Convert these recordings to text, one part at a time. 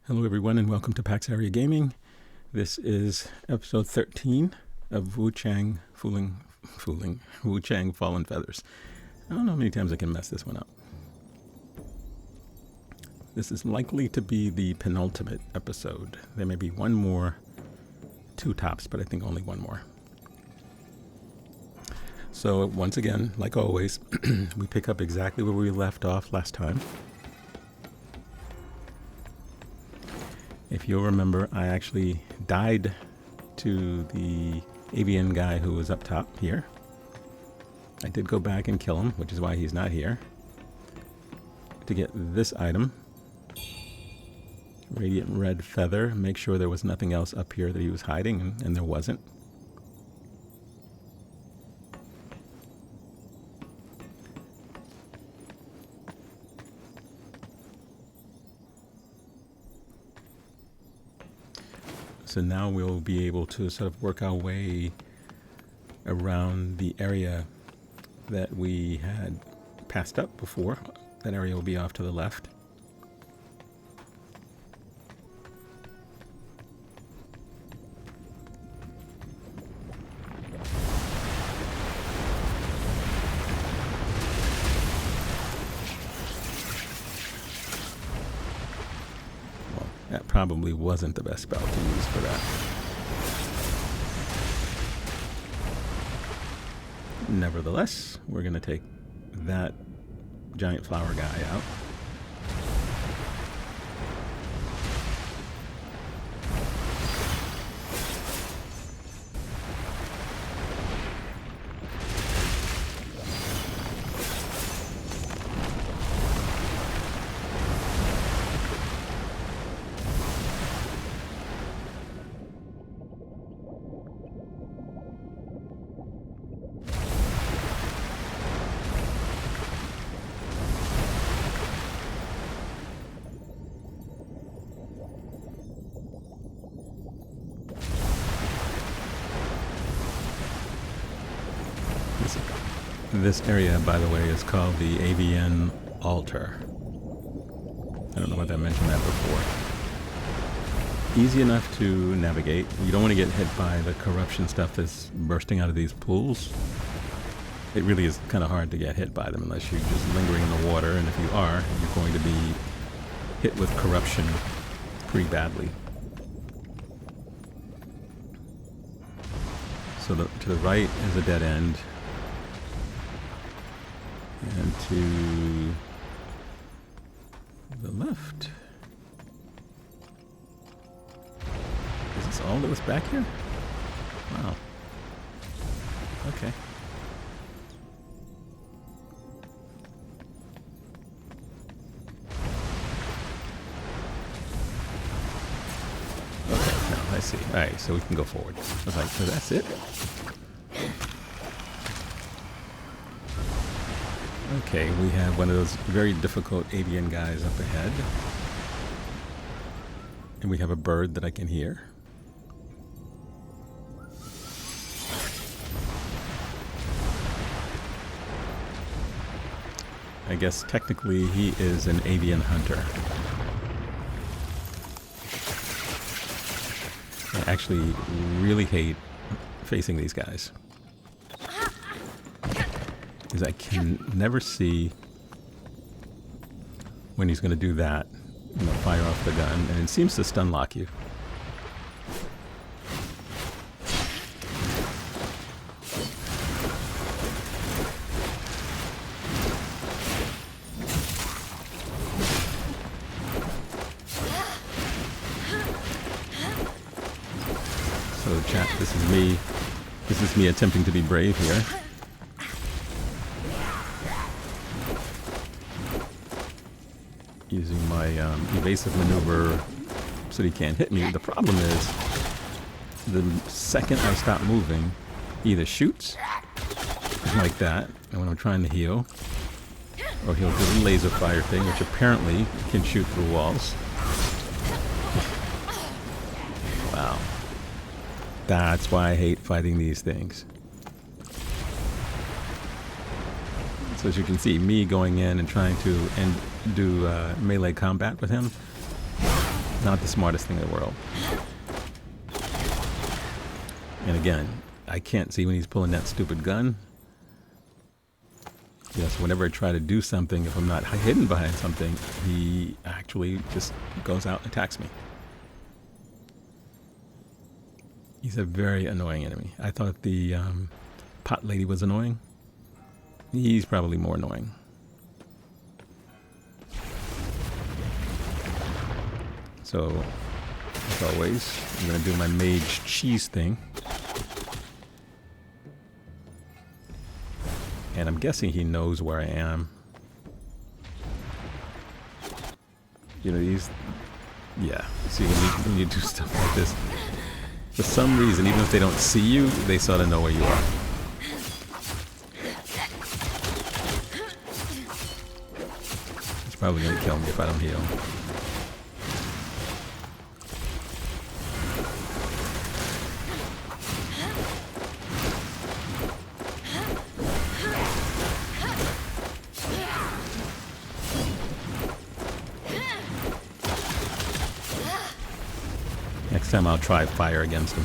Hello everyone and welcome to PaxAriaGaming. This is episode 13 of Wuchang Wuchang Fallen Feathers. I don't know how many times I can mess this one up. This is likely to be the penultimate episode. There may be one more, two tops, but I think only one more. So once again, like always, we pick up exactly where we left off last time. If you'll remember, I actually died to the Avian guy who was up top here. I did go back and kill him, which is why he's not here. To get this item, Radiant Red Feather, make sure there was nothing else up here that he was hiding, and there wasn't. So now we'll be able to sort of work our way around the area that we had passed up before. That area will be off to the left. That probably wasn't the best spell to use for that. Nevertheless, we're going to take that giant flower guy out. This area, by the way, is called the Avian altar. I don't know whether I mentioned that before. Easy enough to navigate. You don't want to get hit by the corruption stuff that's bursting out of these pools. It really is kind of hard to get hit by them unless you're just lingering in the water, and if you are, you're going to be hit with corruption pretty badly. So to the right is a dead end. And to the left. Is this all that was back here? Wow. Okay. Okay, now I see. Alright, so we can go forward. I was like, so that's it? Okay, we have one of those very difficult avian guys up ahead. And we have a bird that I can hear. I guess technically he is an avian hunter. I actually really hate facing these guys. Is I can never see when he's going to do that, fire off the gun, and it seems to stun lock you. So chat, this is me attempting to be brave here. Using my evasive maneuver so he can't hit me. The problem is, the second I stop moving, he either shoots like that, and when I'm trying to heal, or he'll do the laser fire thing, which apparently can shoot through walls. Wow. That's why I hate fighting these things. So as you can see, me going in and trying to do melee combat with him Not the smartest thing in the world. And again, I can't see when he's pulling that stupid gun. Yes, whenever I try to do something, if I'm not hidden behind something, he actually just goes out and attacks me. He's a very annoying enemy. I thought the pot lady was annoying. He's probably more annoying. So, as always, I'm going to do my mage cheese thing. And I'm guessing he knows where I am. You know, these... Yeah, see, when you do stuff like this, for some reason, even if they don't see you, they sort of know where you are. It's probably going to kill me if I don't heal. Next time I'll try fire against him.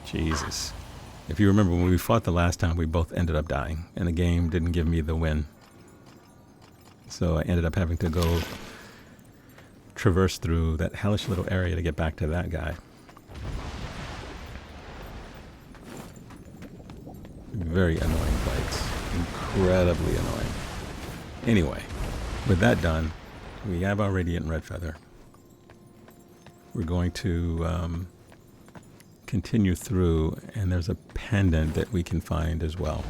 Jesus. If you remember, when we fought the last time, we both ended up dying, and the game didn't give me the win. So I ended up having to go traverse through that hellish little area to get back to that guy. Very annoying fights. Incredibly annoying. Anyway, with that done, we have our Radiant Red Feather. We're going to continue through, and there's a pendant that we can find as well.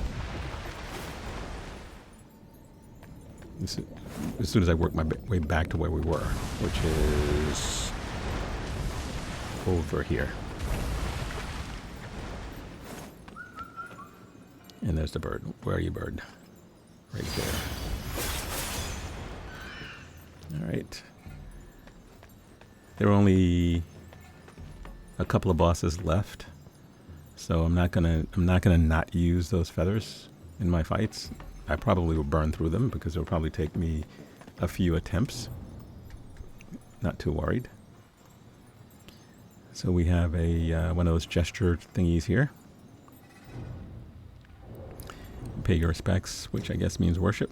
As soon as I work my way back to where we were, which is over here. And there's the bird. Where are you, bird? Right there. All right. There are only a couple of bosses left, so I'm not gonna not use those feathers in my fights. I probably will burn through them because it'll probably take me a few attempts. Not too worried. So we have a one of those gesture thingies here. Pay your respects, which I guess means worship.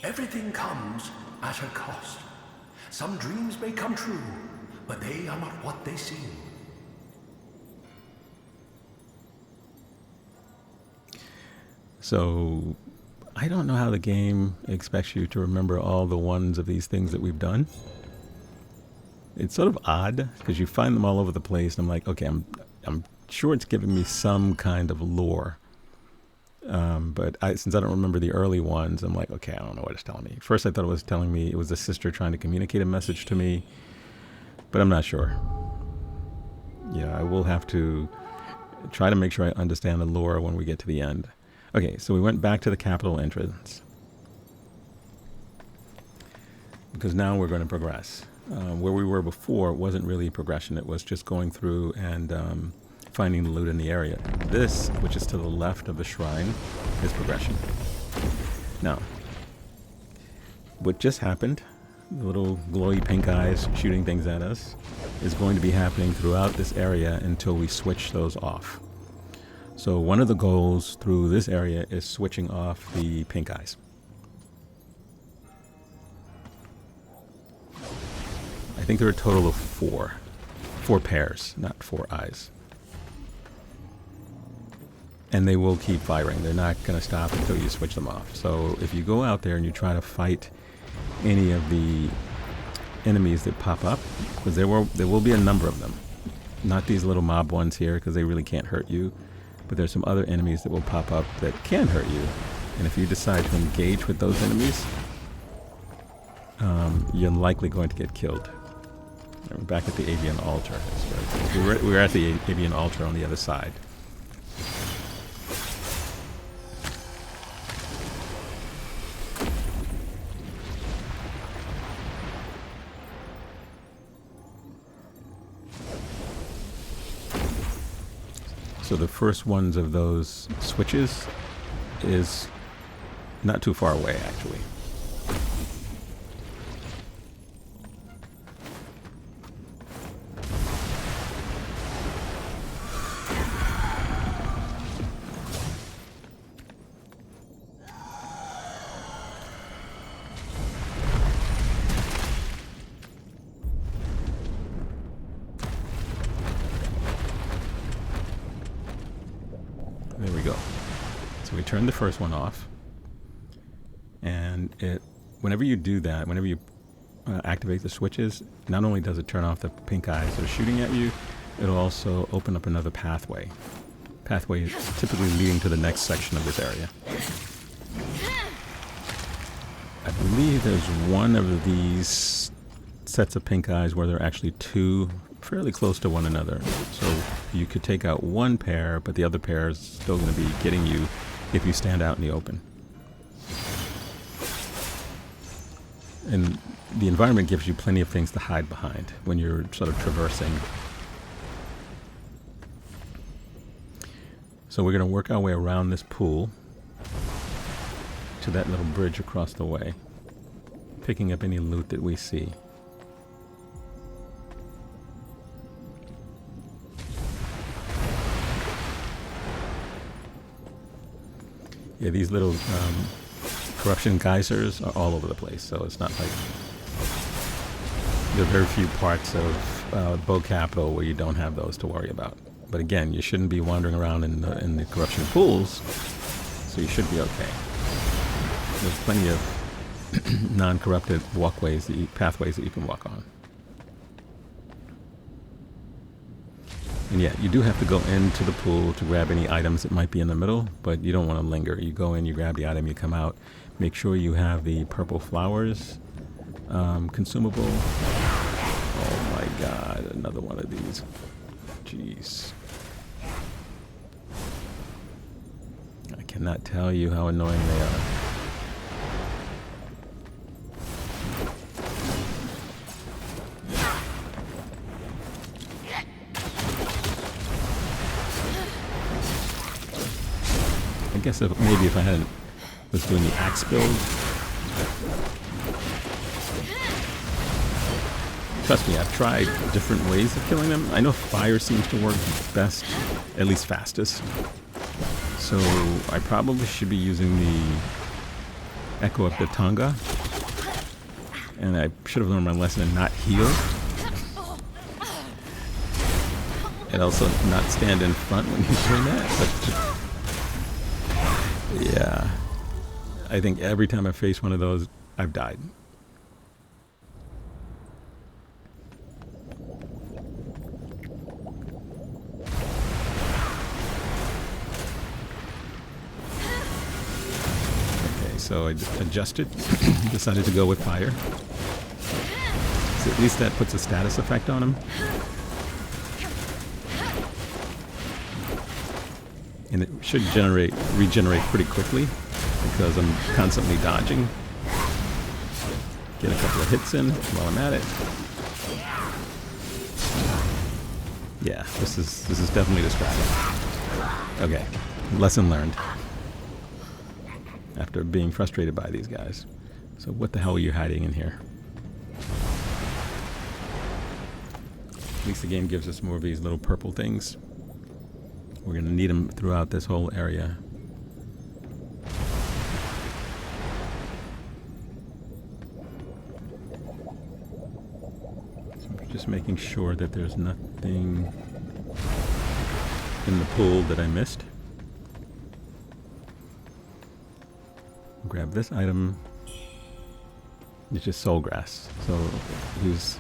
Everything comes at a cost. Some dreams may come true, but they are not what they seem. So I don't know how the game expects you to remember all the ones of these things that we've done. It's sort of odd because you find them all over the place, and I'm like, okay, I'm sure it's giving me some kind of lore. But since I don't remember the early ones, I'm like, okay, I don't know what it's telling me. First, I thought it was telling me it was a sister trying to communicate a message to me, but I'm not sure. Yeah, I will have to try to make sure I understand the lore when we get to the end. Okay, so we went back to the capital entrance because now we're going to progress. Where we were before wasn't really progression. It was just going through and finding the loot in the area. This, which is to the left of the shrine, is progression. Now, what just happened, the little glowy pink eyes shooting things at us, is going to be happening throughout this area until we switch those off. So one of the goals through this area is switching off the pink eyes. I think there are a total of four pairs, not 4 eyes. And they will keep firing. They're not going to stop until you switch them off. So if you go out there and you try to fight any of the enemies that pop up, because there will be a number of them. Not these little mob ones here, because they really can't hurt you. But there's some other enemies that will pop up that can hurt you. And if you decide to engage with those enemies, you're likely going to get killed. We're back at the Avian altar. We were at the Avian altar on the other side. So the first ones of those switches is not too far away, actually. There we go. So we turn the first one off, and whenever you do that, whenever you activate the switches, not only does it turn off the pink eyes that are shooting at you, it'll also open up another pathway. Pathway typically leading to the next section of this area. I believe there's one of these sets of pink eyes where there are actually two fairly close to one another. So you could take out one pair, but the other pair is still going to be getting you if you stand out in the open. And the environment gives you plenty of things to hide behind when you're sort of traversing. So we're going to work our way around this pool to that little bridge across the way, picking up any loot that we see. Yeah, these little corruption geysers are all over the place, so it's not like there are very few parts of Bow Capital where you don't have those to worry about. But again, you shouldn't be wandering around in the corruption pools, so you should be okay. There's plenty of non-corrupted walkways, pathways that you can walk on. And yeah, you do have to go into the pool to grab any items that might be in the middle, but you don't want to linger. You go in, you grab the item, you come out. Make sure you have the purple flowers consumable. Oh my god, another one of these. Jeez. I cannot tell you how annoying they are. I guess maybe if I was doing the axe build. Trust me, I've tried different ways of killing them. I know fire seems to work best, at least fastest. So I probably should be using the Echo of the Tonga. And I should have learned my lesson and not heal. And also not stand in front when you're doing that. But yeah, I think every time I face one of those, I've died. Okay, so I adjusted, decided to go with fire. So at least that puts a status effect on him. And it should regenerate pretty quickly because I'm constantly dodging. Get a couple of hits in while I'm at it. Yeah, this is definitely the strategy. Okay, lesson learned. After being frustrated by these guys. So what the hell are you hiding in here? At least the game gives us more of these little purple things. We're going to need them throughout this whole area. So I'm just making sure that there's nothing in the pool that I missed. Grab this item. It's just soul grass. So he was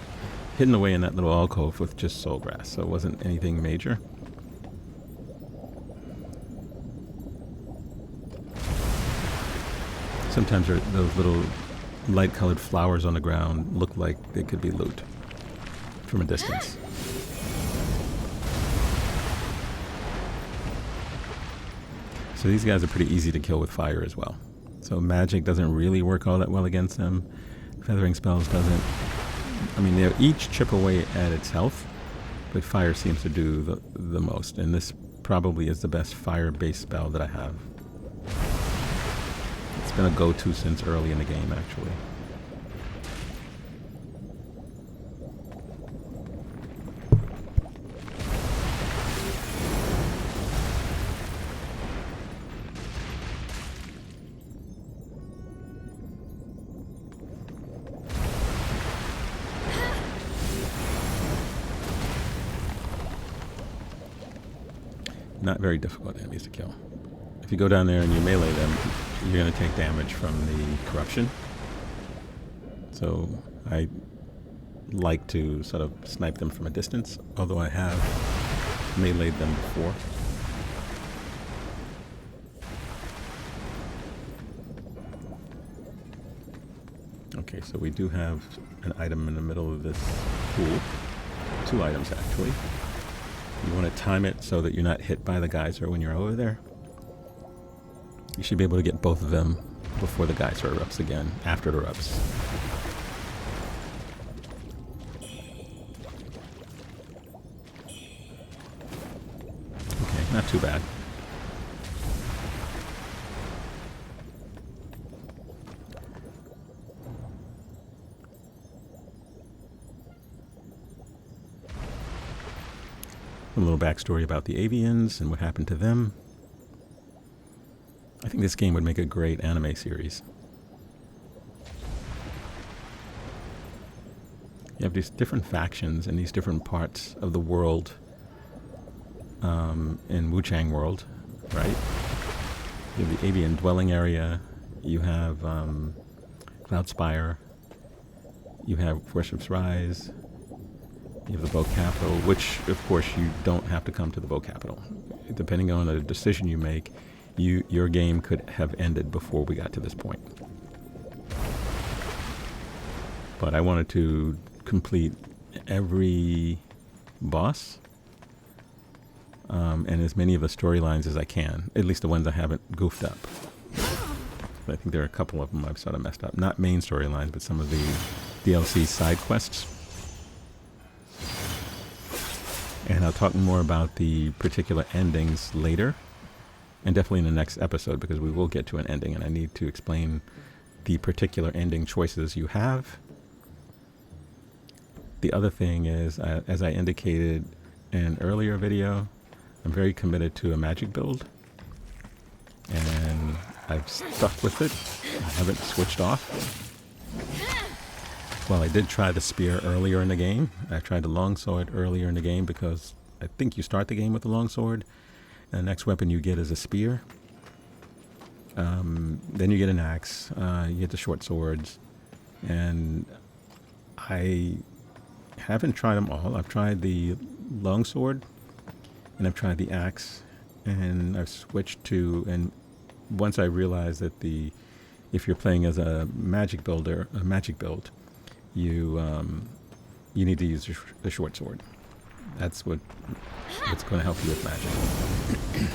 hidden away in that little alcove with just soul grass. So it wasn't anything major. Sometimes those little light-colored flowers on the ground look like they could be loot from a distance. So these guys are pretty easy to kill with fire as well. So magic doesn't really work all that well against them. Feathering spells doesn't. I mean, they each chip away at its health, but fire seems to do the most. And this probably is the best fire-based spell that I have. It's been a go-to since early in the game, actually. Not very difficult enemies to kill. If you go down there and you melee them, you're going to take damage from the corruption. So I like to sort of snipe them from a distance, although I have meleeed them before. Okay, so we do have an item in the middle of this pool. 2 items, actually. You want to time it so that you're not hit by the geyser when you're over there. You should be able to get both of them before the geyser erupts again, after it erupts. Okay, not too bad. A little backstory about the Avians and what happened to them. I think this game would make a great anime series. You have these different factions in these different parts of the world, in Wuchang world, right? You have the Avian dwelling area, you have Cloudspire, you have Worship's Rise, you have the Bow Capital, which, of course, you don't have to come to the Bow Capital. Depending on the decision you make, your game could have ended before we got to this point. But I wanted to complete every boss and as many of the storylines as I can, at least the ones I haven't goofed up. I think there are a couple of them I've sort of messed up. Not main storylines, but some of the DLC side quests. And I'll talk more about the particular endings later, and definitely in the next episode, because we will get to an ending, and I need to explain the particular ending choices you have. The other thing is, as I indicated in an earlier video, I'm very committed to a magic build, and I've stuck with it. I haven't switched off. Well, I did try the spear earlier in the game. I tried the longsword earlier in the game because I think you start the game with the longsword, and the next weapon you get is a spear. Then you get an axe, you get the short swords, and I haven't tried them all. I've tried the longsword, and I've tried the axe, and I've switched to, and once I realized that if you're playing as a magic build, you need to use the short sword. That's what's going to help you with magic.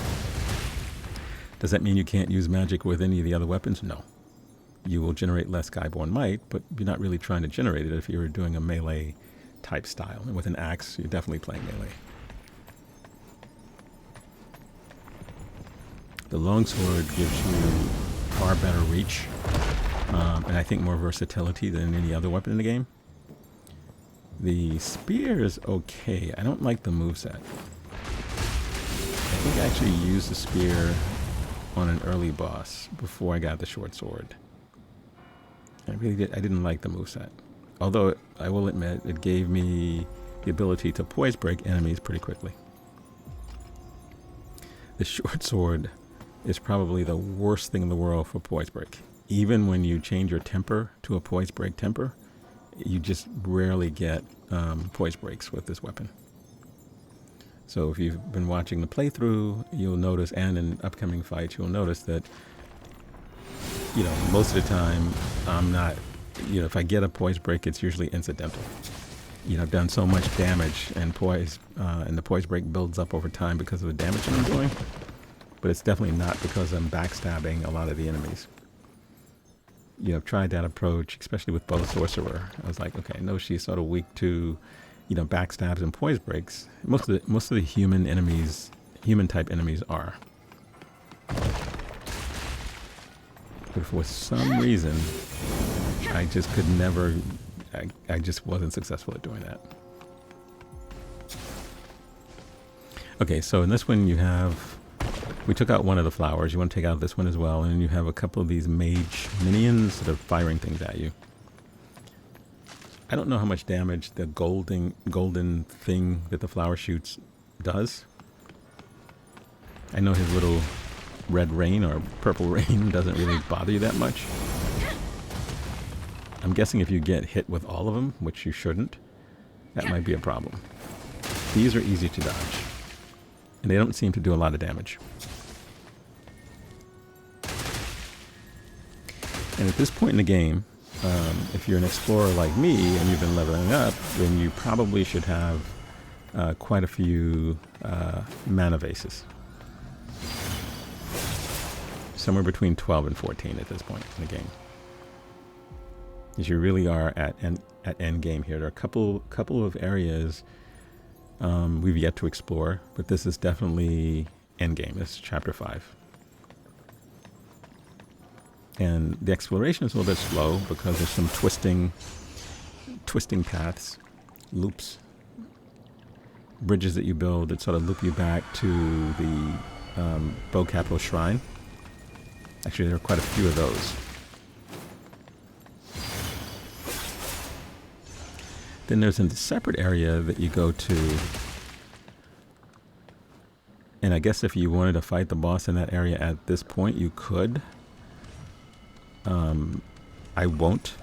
Does that mean you can't use magic with any of the other weapons? No. You will generate less Skyborn Might, but you're not really trying to generate it if you're doing a melee type style. And with an axe, you're definitely playing melee. The longsword gives you far better reach, and I think more versatility than any other weapon in the game. The spear is okay. I don't like the moveset. I think I actually used the spear on an early boss before I got the short sword. I didn't like the moveset. Although I will admit it gave me the ability to poise break enemies pretty quickly. The short sword is probably the worst thing in the world for poise break. Even when you change your temper to a poise break temper, you just rarely get poise breaks with this weapon. So if you've been watching the playthrough, you'll notice, and in upcoming fights, you'll notice that, most of the time, I'm not, if I get a poise break, it's usually incidental. I've done so much damage, and the poise break builds up over time because of the damage that I'm doing. But it's definitely not because I'm backstabbing a lot of the enemies. I've tried that approach, especially with Bow Sorcerer. I was like, okay, no, she's sort of weak to, backstabs and poise breaks. Most of the human enemies human-type enemies are. But for some reason, I just could never... I just wasn't successful at doing that. Okay, so in this one you have... We took out one of the flowers. You want to take out this one as well. And you have a couple of these mage minions that are firing things at you. I don't know how much damage the golden thing that the flower shoots does. I know his little red rain or purple rain doesn't really bother you that much. I'm guessing if you get hit with all of them, which you shouldn't, that might be a problem. These are easy to dodge. And they don't seem to do a lot of damage. And at this point in the game, if you're an explorer like me and you've been leveling up, then you probably should have quite a few mana vases. Somewhere between 12 and 14 at this point in the game. Because you really are at end game here. There are a couple of areas we've yet to explore, but this is definitely end game. This is chapter 5. And the exploration is a little bit slow because there's some twisting paths, loops, bridges that you build that sort of loop you back to the Bow Capital Shrine. Actually, there are quite a few of those. Then there's a separate area that you go to. And I guess if you wanted to fight the boss in that area at this point, you could. I won't.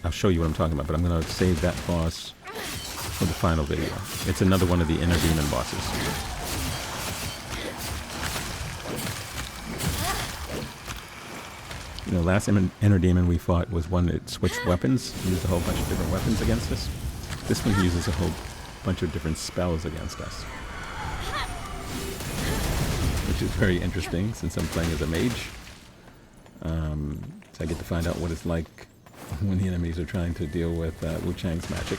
I'll show you what I'm talking about, but I'm going to save that boss for the final video. It's another one of the inner demon bosses. You know, last inner demon we fought was one that switched weapons, used a whole bunch of different weapons against us. This one uses a whole bunch of different spells against us. Which is very interesting since I'm playing as a mage. So I get to find out what it's like when the enemies are trying to deal with Wuchang's magic.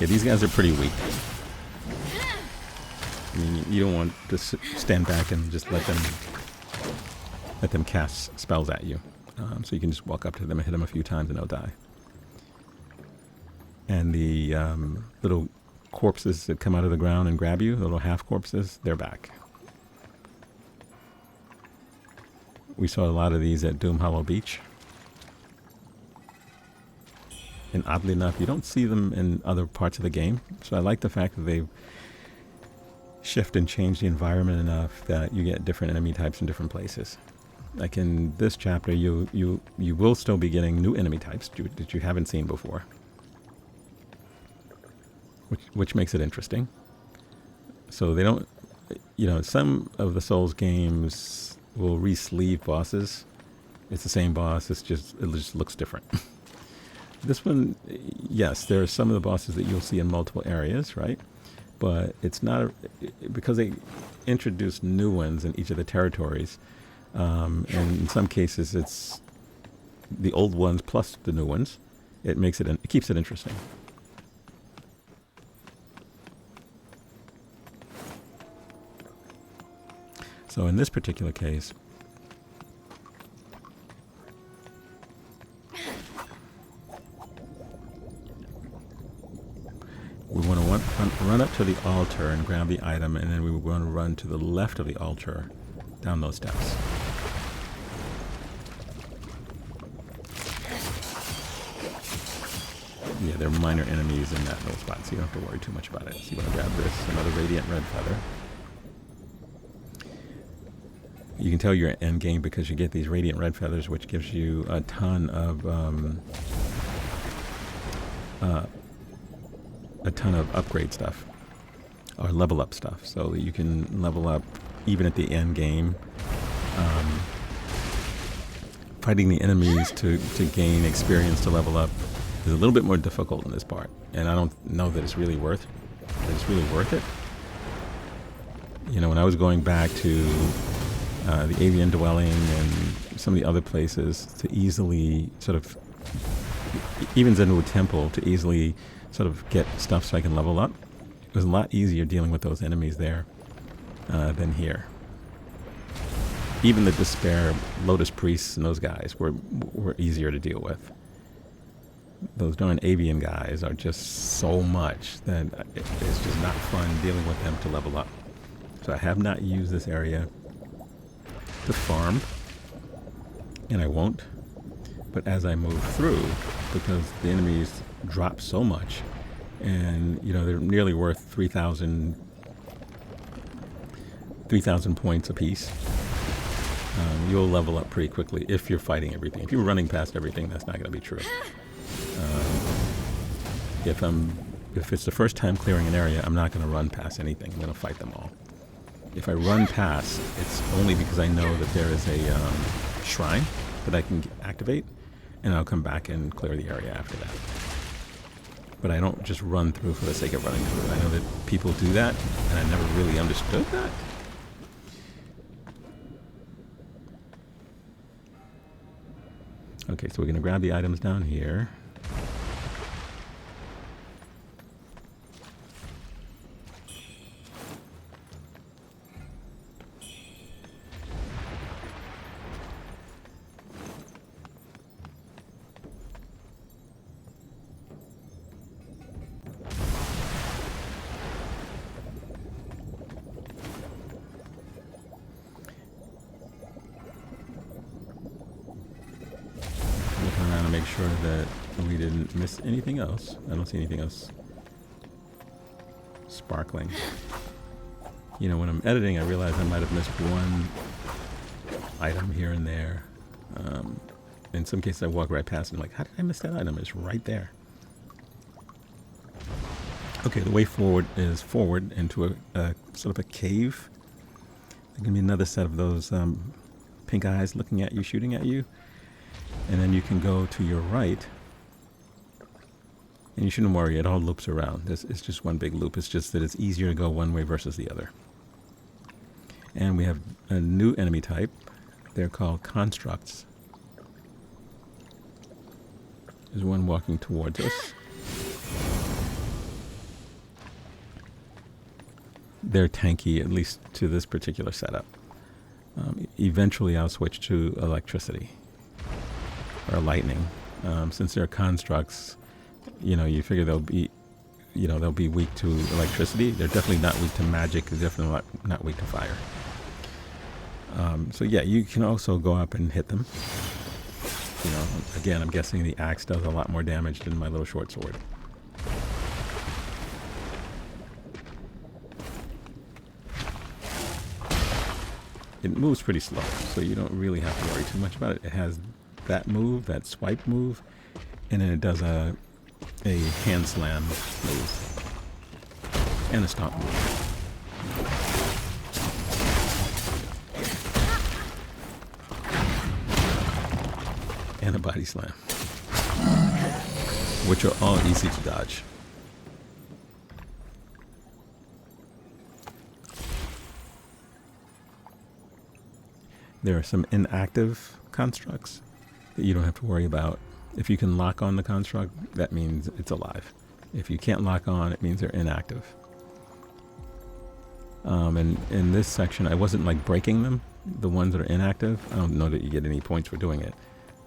Yeah, these guys are pretty weak. I mean, you don't want to stand back and just let them cast spells at you. So you can just walk up to them and hit them a few times and they'll die. And the little corpses that come out of the ground and grab you, the little half corpses, they're back. We saw a lot of these at Doom Hollow Beach. And oddly enough, you don't see them in other parts of the game. So I like the fact that they've shifted and changed the environment enough that you get different enemy types in different places. Like in this chapter, you will still be getting new enemy types that you haven't seen before. Which makes it interesting. So they don't, you know, some of the Souls games will re-sleeve bosses. It's the same boss, it just looks different. This one, yes, there are some of the bosses that you'll see in multiple areas, right? But it's not, because they introduce new ones in each of the territories, and in some cases it's the old ones plus the new ones. It keeps it interesting. So in this particular case, we want to run up to the altar and grab the item, and then we want to run to the left of the altar down those steps. Yeah, there are minor enemies in that little spot, so you don't have to worry too much about it. So you want to grab this, another radiant red feather. You can tell you're end game because you get these radiant red feathers, which gives you a ton of upgrade stuff or level up stuff, so that you can level up even at the end game. Fighting the enemies to gain experience to level up is a little bit more difficult in this part, and I don't know that it's really worth it. You know, when I was going back to the Avian dwelling and some of the other places to easily sort of even Zenwu Temple to easily sort of get stuff so I can level up. It was a lot easier dealing with those enemies there than here. Even the Despair Lotus Priests and those guys were easier to deal with. Those darn Avian guys are just so much that it's just not fun dealing with them to level up. So I have not used this area to farm, and I won't. But as I move through, because the enemies drop so much, and you know they're nearly worth 3,000 points apiece, you'll level up pretty quickly if you're fighting everything. If you're running past everything, that's not going to be true. If it's the first time clearing an area, I'm not going to run past anything. I'm going to fight them all. If I run past, it's only because I know that there is a shrine that I can activate, and I'll come back and clear the area after that. But I don't just run through for the sake of running through. I know that people do that, and I never really understood that. Okay, so we're going to grab the items down here. Make sure that we didn't miss anything else. I don't see anything else sparkling. You know, when I'm editing, I realize I might have missed one item here and there. In some cases, I walk right past and I'm like, how did I miss that item? It's right there. Okay, the way forward is forward into a sort of a cave. There's going to be another set of those pink eyes looking at you, shooting at you. And then you can go to your right, and you shouldn't worry, it all loops around. It's just one big loop. It's just that it's easier to go one way versus the other. And we have a new enemy type. They're called constructs. There's one walking towards us. They're tanky, at least to this particular setup. Eventually I'll switch to electricity. Or lightning. Since they're constructs, you know, you figure they'll be weak to electricity. They're definitely not weak to magic. They're definitely not weak to fire. So yeah, you can also go up and hit them. You know, again, I'm guessing the axe does a lot more damage than my little short sword. It moves pretty slow, so you don't really have to worry too much about it. It has that move, that swipe move, and then it does a hand slam move and a stomp move. And a body slam, which are all easy to dodge. There are some inactive constructs that you don't have to worry about. If you can lock on the construct, that means it's alive. If you can't lock on, it means they're inactive. And in this section, I wasn't like breaking them, the ones that are inactive. I don't know that you get any points for doing it,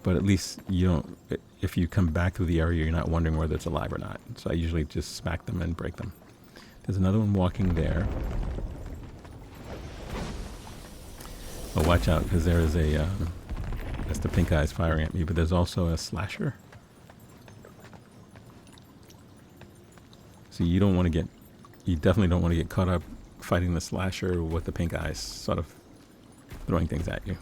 but at least you don't, if you come back through the area, you're not wondering whether it's alive or not. So I usually just smack them and break them. There's another one walking there. Oh, watch out, because there is a, that's the pink eyes firing at me, but there's also a slasher. So you don't want to get, you definitely don't want to get caught up fighting the slasher with the pink eyes sort of throwing things at you.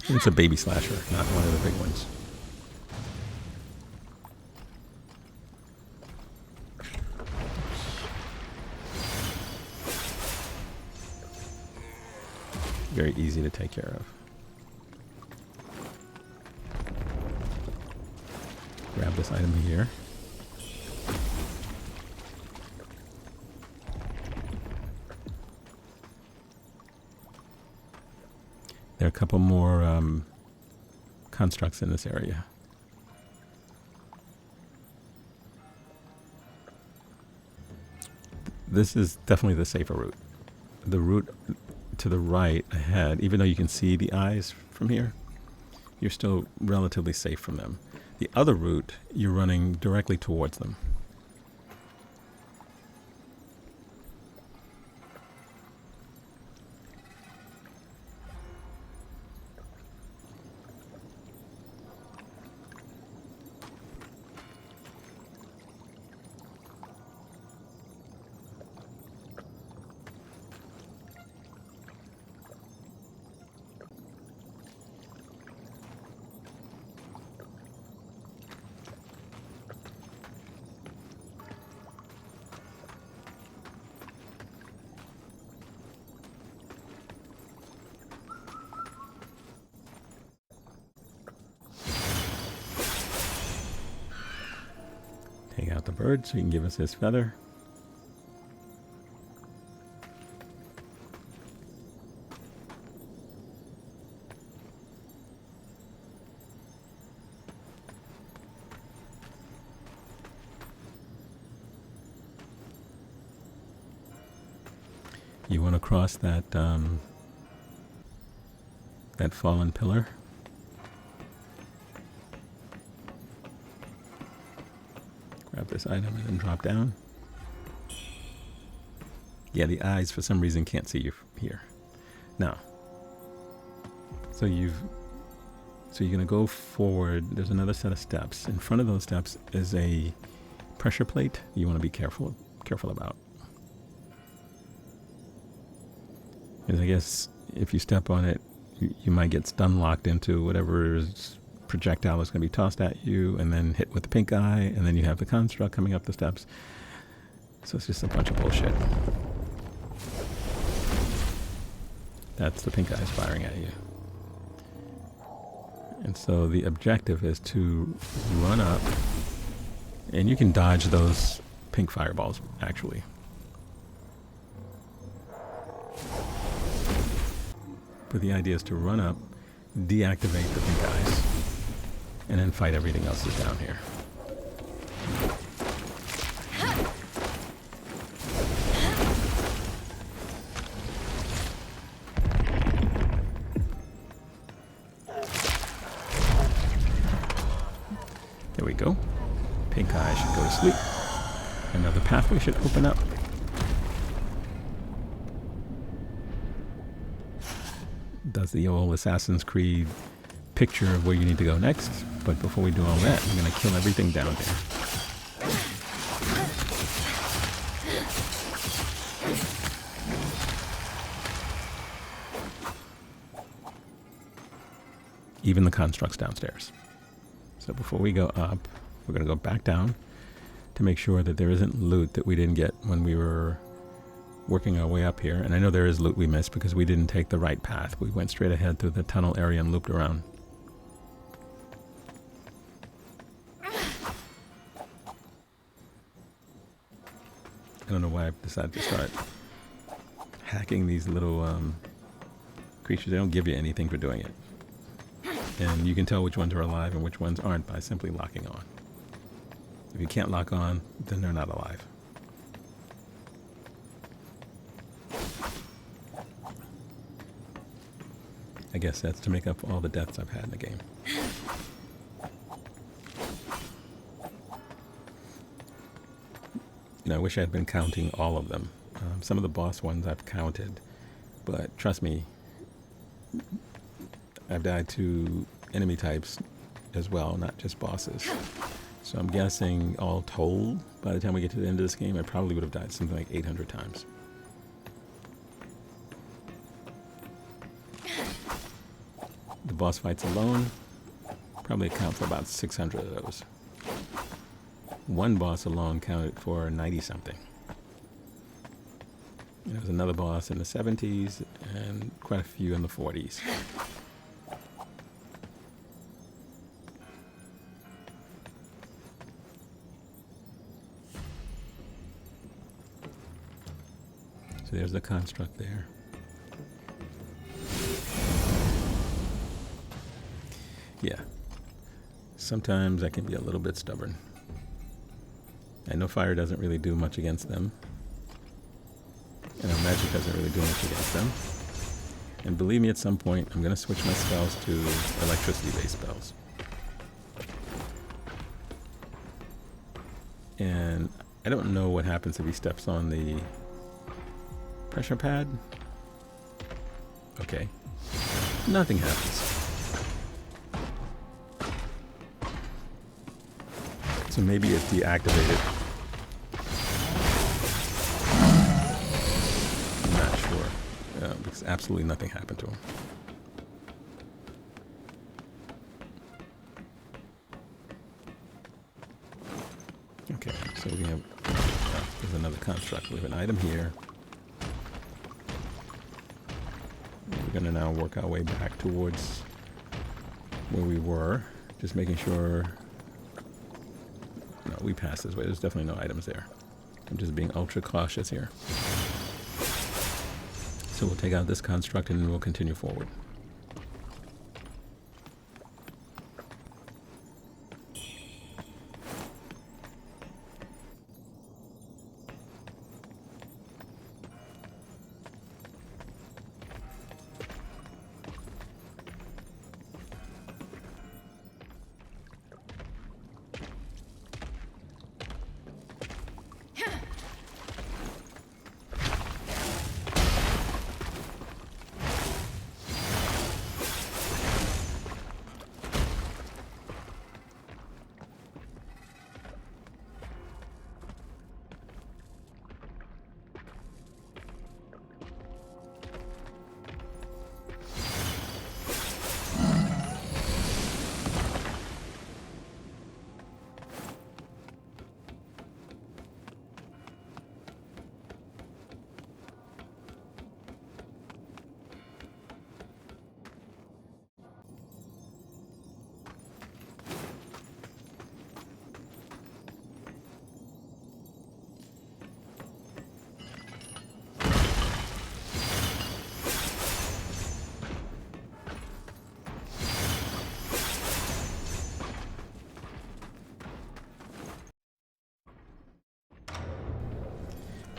It's a baby slasher, not one of the big ones. Very easy to take care of. Grab this item here. There are a couple more constructs in this area. This is definitely the safer route. The route to the right ahead, even though you can see the eyes from here, you're still relatively safe from them. The other route, you're running directly towards them. Take out the bird so he can give us his feather. You want to cross that that fallen pillar. Grab this item and then drop down. Yeah, the eyes for some reason can't see you here. Now, so you're gonna go forward. There's another set of steps. In front of those steps is a pressure plate you want to be careful about. Because I guess if you step on it, you might get stun locked into whatever projectile is going to be tossed at you, and then hit with the pink eye, and then you have the construct coming up the steps. So it's just a bunch of bullshit. That's the pink eyes firing at you. And so the objective is to run up, and you can dodge those pink fireballs, actually. But the idea is to run up, deactivate the pink eyes, and then fight everything else that's down here. There we go. Pink eye should go to sleep. Another pathway should open up. Does the old Assassin's Creed picture of where you need to go next. But before we do all that, I'm going to kill everything down here. Even the constructs downstairs. So before we go up, we're going to go back down to make sure that there isn't loot that we didn't get when we were working our way up here. And I know there is loot we missed because we didn't take the right path. We went straight ahead through the tunnel area and looped around. I don't know why I've decided to start hacking these little creatures. They don't give you anything for doing it. And you can tell which ones are alive and which ones aren't by simply locking on. If you can't lock on, then they're not alive. I guess that's to make up for all the deaths I've had in the game. You know, I wish I had been counting all of them. Some of the boss ones I've counted, but trust me, I've died to enemy types as well, not just bosses. So I'm guessing all told, by the time we get to the end of this game, I probably would have died something like 800 times. The boss fights alone probably account for about 600 of those. One boss alone counted for 90-something. There was another boss in the 70s and quite a few in the 40s. So there's the construct there. Yeah. Sometimes I can be a little bit stubborn. I know fire doesn't really do much against them. And our magic doesn't really do much against them. And believe me, at some point, I'm going to switch my spells to electricity-based spells. And I don't know what happens if he steps on the pressure pad. Okay. Nothing happens. So maybe it's deactivated. I'm not sure. Because absolutely nothing happened to him. Okay, so we have, there's another construct. We have an item here. We're going to now work our way back towards where we were. Just making sure, no, we passed this way. There's definitely no items there. I'm just being ultra cautious here. So we'll take out this construct and then we'll continue forward.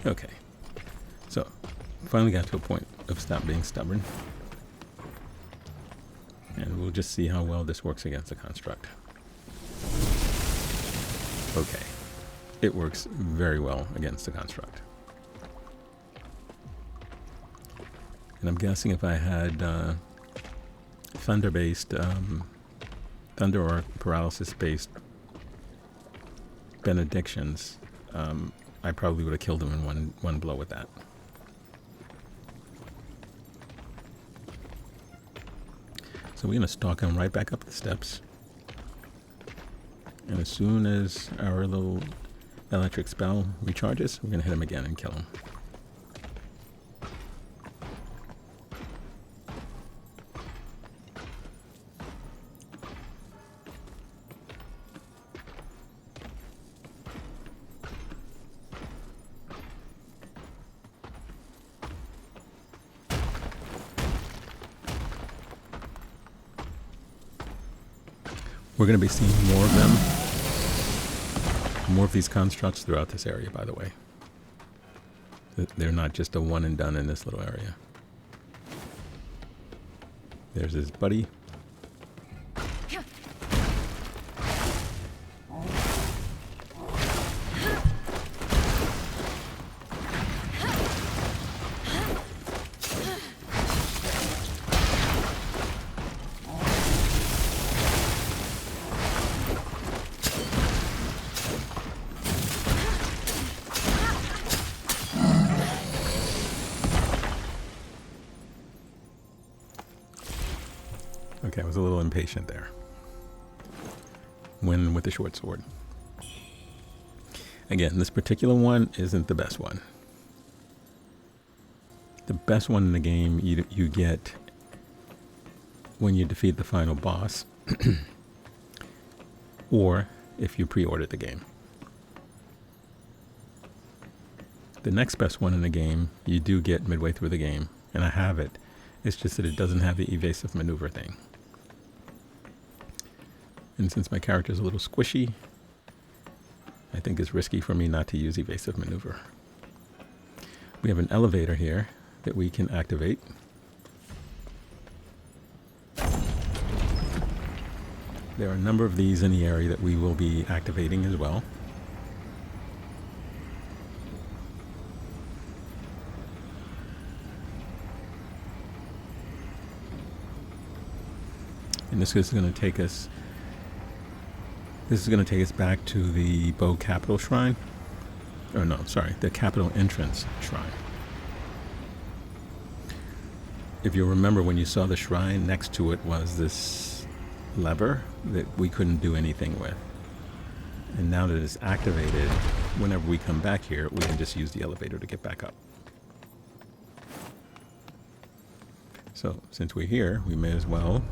Okay, so finally got to a point of stop being stubborn. And we'll just see how well this works against the construct. Okay, it works very well against the construct. And I'm guessing if I had thunder-based, thunder or paralysis-based benedictions, I probably would have killed him in one blow with that. So we're going to stalk him right back up the steps. And as soon as our little electric spell recharges, we're going to hit him again and kill him. We're going to be seeing more of them, more of these constructs throughout this area, by the way. They're not just a one and done in this little area. There's his buddy. Okay, I was a little impatient there. When with the short sword. Again, this particular one isn't the best one. The best one in the game you get when you defeat the final boss, or if you pre-ordered the game. The next best one in the game you do get midway through the game, and I have it. It's just that it doesn't have the evasive maneuver thing. And since my character is a little squishy, I think it's risky for me not to use evasive maneuver. We have an elevator here that we can activate. There are a number of these in the area that we will be activating as well. And this is going to take us back to the Bow Capital Shrine. Or no, sorry, the Capital Entrance Shrine. If you remember, when you saw the shrine, next to it was this lever that we couldn't do anything with. And now that it's activated, whenever we come back here, we can just use the elevator to get back up. So since we're here, we may as well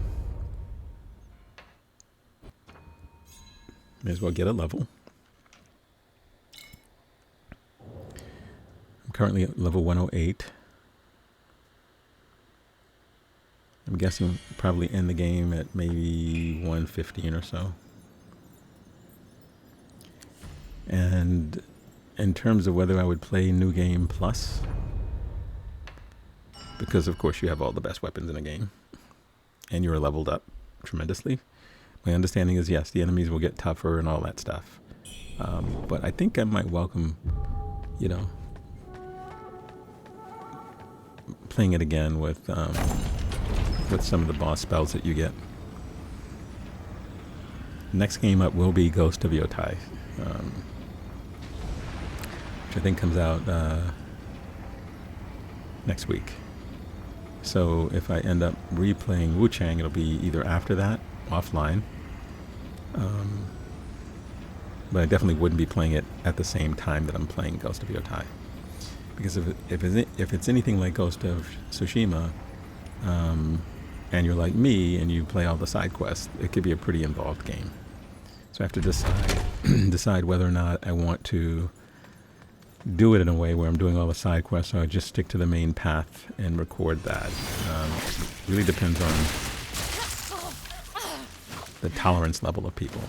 get a level. I'm currently at level 108. I'm guessing probably end the game at maybe 115 or so. And in terms of whether I would play New Game Plus, because of course you have all the best weapons in the game, and you're leveled up tremendously, my understanding is yes, the enemies will get tougher and all that stuff. But I think I might welcome, you know, playing it again with some of the boss spells that you get. Next game up will be Ghost of Yotai, which I think comes out next week. So if I end up replaying Wuchang, it'll be either after that, offline. But I definitely wouldn't be playing it at the same time that I'm playing Ghost of Yotai. Because if it's anything like Ghost of Tsushima, and you're like me and you play all the side quests, it could be a pretty involved game. So I have to decide whether or not I want to do it in a way where I'm doing all the side quests, or I just stick to the main path and record that. Really depends on the tolerance level of people.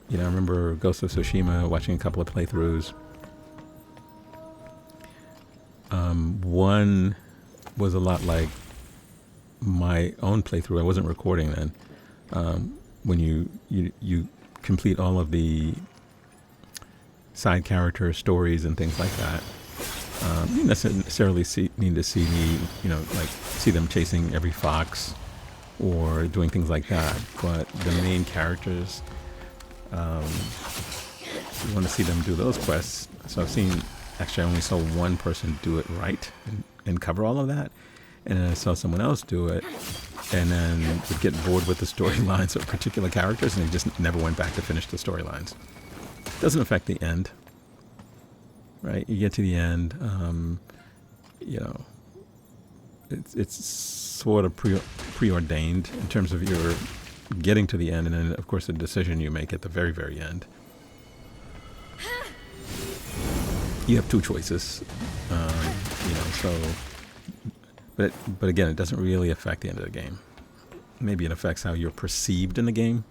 You know, I remember Ghost of Tsushima, watching a couple of playthroughs. One was a lot like my own playthrough. I wasn't recording then. When you complete all of the side character stories and things like that, you don't necessarily need to see me, you know, like see them chasing every fox or doing things like that. But the main characters, you want to see them do those quests. So I've seen, actually I only saw one person do it right and cover all of that. And then I saw someone else do it and then would get bored with the storylines of particular characters, and they just never went back to finish the storylines. Doesn't affect the end, right? You get to the end, you know, it's sort of preordained in terms of your getting to the end, and then of course the decision you make at the very, very end. You have two choices, you know, so, but again, it doesn't really affect the end of the game. Maybe it affects how you're perceived in the game,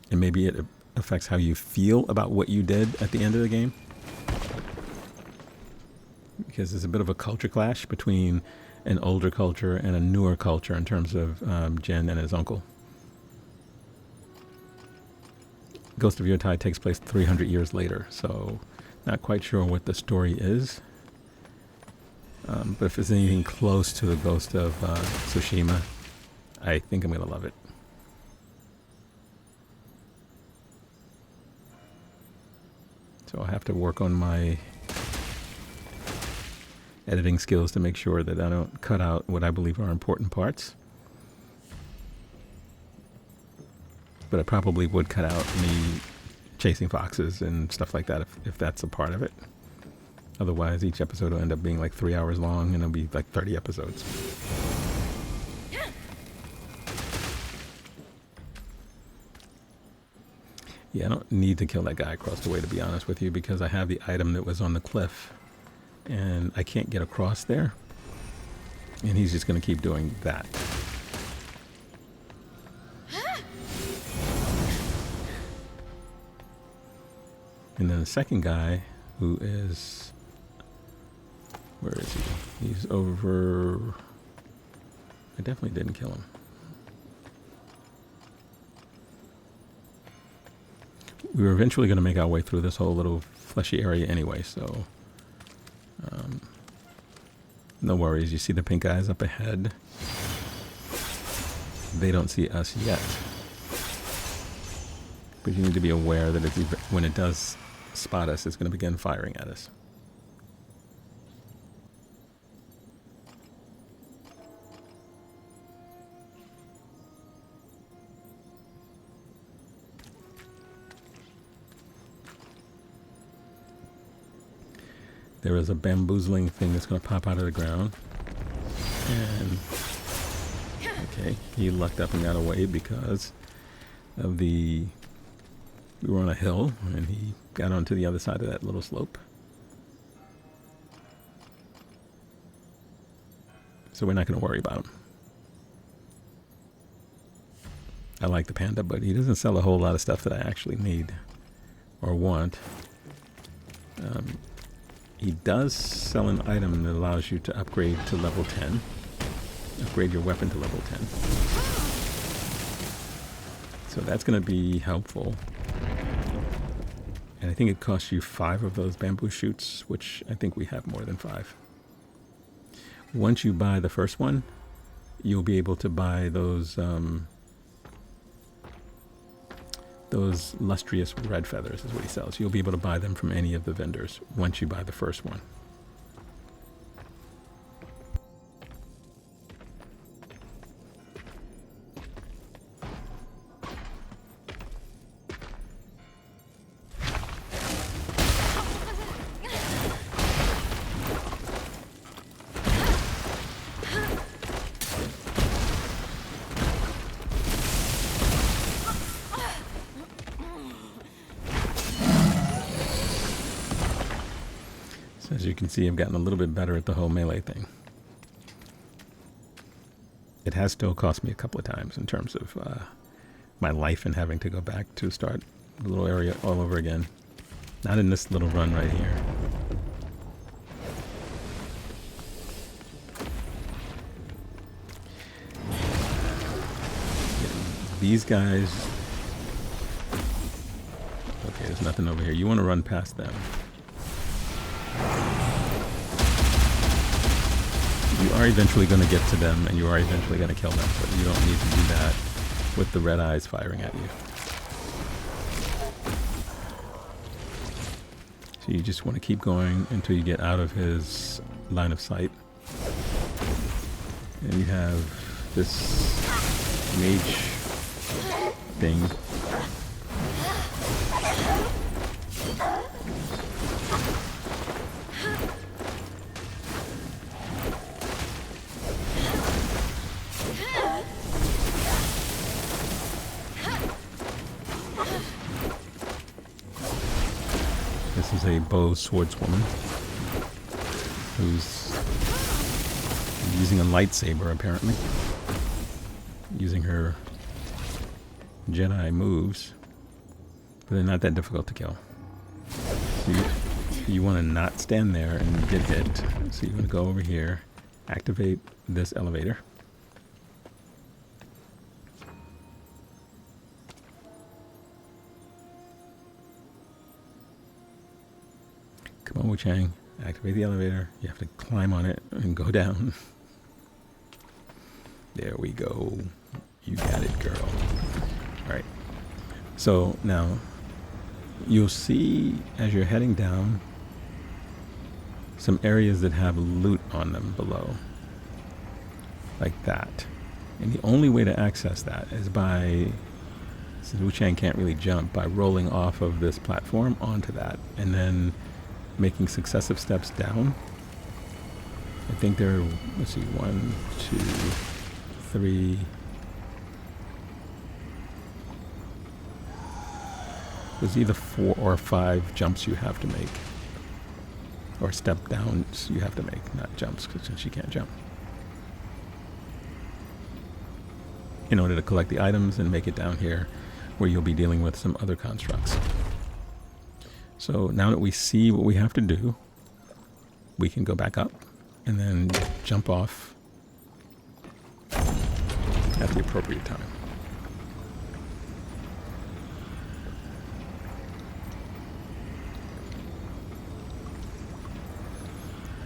and maybe it affects how you feel about what you did at the end of the game. Because there's a bit of a culture clash between an older culture and a newer culture in terms of Jin and his uncle. Ghost of Yotai takes place 300 years later, so not quite sure what the story is. But if it's anything close to the Ghost of Tsushima, I think I'm going to love it. So I'll have to work on my editing skills to make sure that I don't cut out what I believe are important parts. But I probably would cut out me chasing foxes and stuff like that if that's a part of it. Otherwise, each episode will end up being like 3 hours long, and it'll be like 30 episodes. Yeah, I don't need to kill that guy across the way, to be honest with you, because I have the item that was on the cliff, and I can't get across there, and he's just going to keep doing that. And then the second guy, who is... Where is he? He's over... I definitely didn't kill him. We were eventually going to make our way through this whole little fleshy area anyway, so... no worries. You see the pink eyes up ahead? They don't see us yet. But you need to be aware that when it does spot us, it's going to begin firing at us. There is a bamboozling thing that's going to pop out of the ground. And, okay, he lucked up and got away because of the... We were on a hill, and he got onto the other side of that little slope. So we're not going to worry about him. I like the panda, but he doesn't sell a whole lot of stuff that I actually need or want. He does sell an item that allows you to upgrade to level 10. Upgrade your weapon to level 10. So that's going to be helpful. And I think it costs you 5 of those bamboo shoots, which I think we have more than 5. Once you buy the first one, you'll be able to buy those lustrous red feathers is what he sells. You'll be able to buy them from any of the vendors once you buy the first one. As you can see, I've gotten a little bit better at the whole melee thing. It has still cost me a couple of times in terms of my life and having to go back to start the little area all over again. Not in this little run right here. These guys... Okay, there's nothing over here. You want to run past them. You are eventually going to get to them, and you are eventually going to kill them, but you don't need to do that with the red eyes firing at you. So you just want to keep going until you get out of his line of sight. And you have this mage thing. This is a bow swordswoman who's using a lightsaber, apparently. Using her Jedi moves, but they're not that difficult to kill. So you want to not stand there and get hit. So you want to go over here, activate this elevator. Come on, Wuchang. Activate the elevator. You have to climb on it and go down. There we go. You got it, girl. Alright. So now, you'll see as you're heading down some areas that have loot on them below. Like that. And the only way to access that is by, since Wuchang can't really jump, by rolling off of this platform onto that. And then making successive steps down. I think there are, let's see, 1, 2, 3. There's either 4 or 5 jumps you have to make. Or step downs you have to make, not jumps, since you can't jump. In order to collect the items and make it down here, where you'll be dealing with some other constructs. So now that we see what we have to do, we can go back up and then jump off at the appropriate time.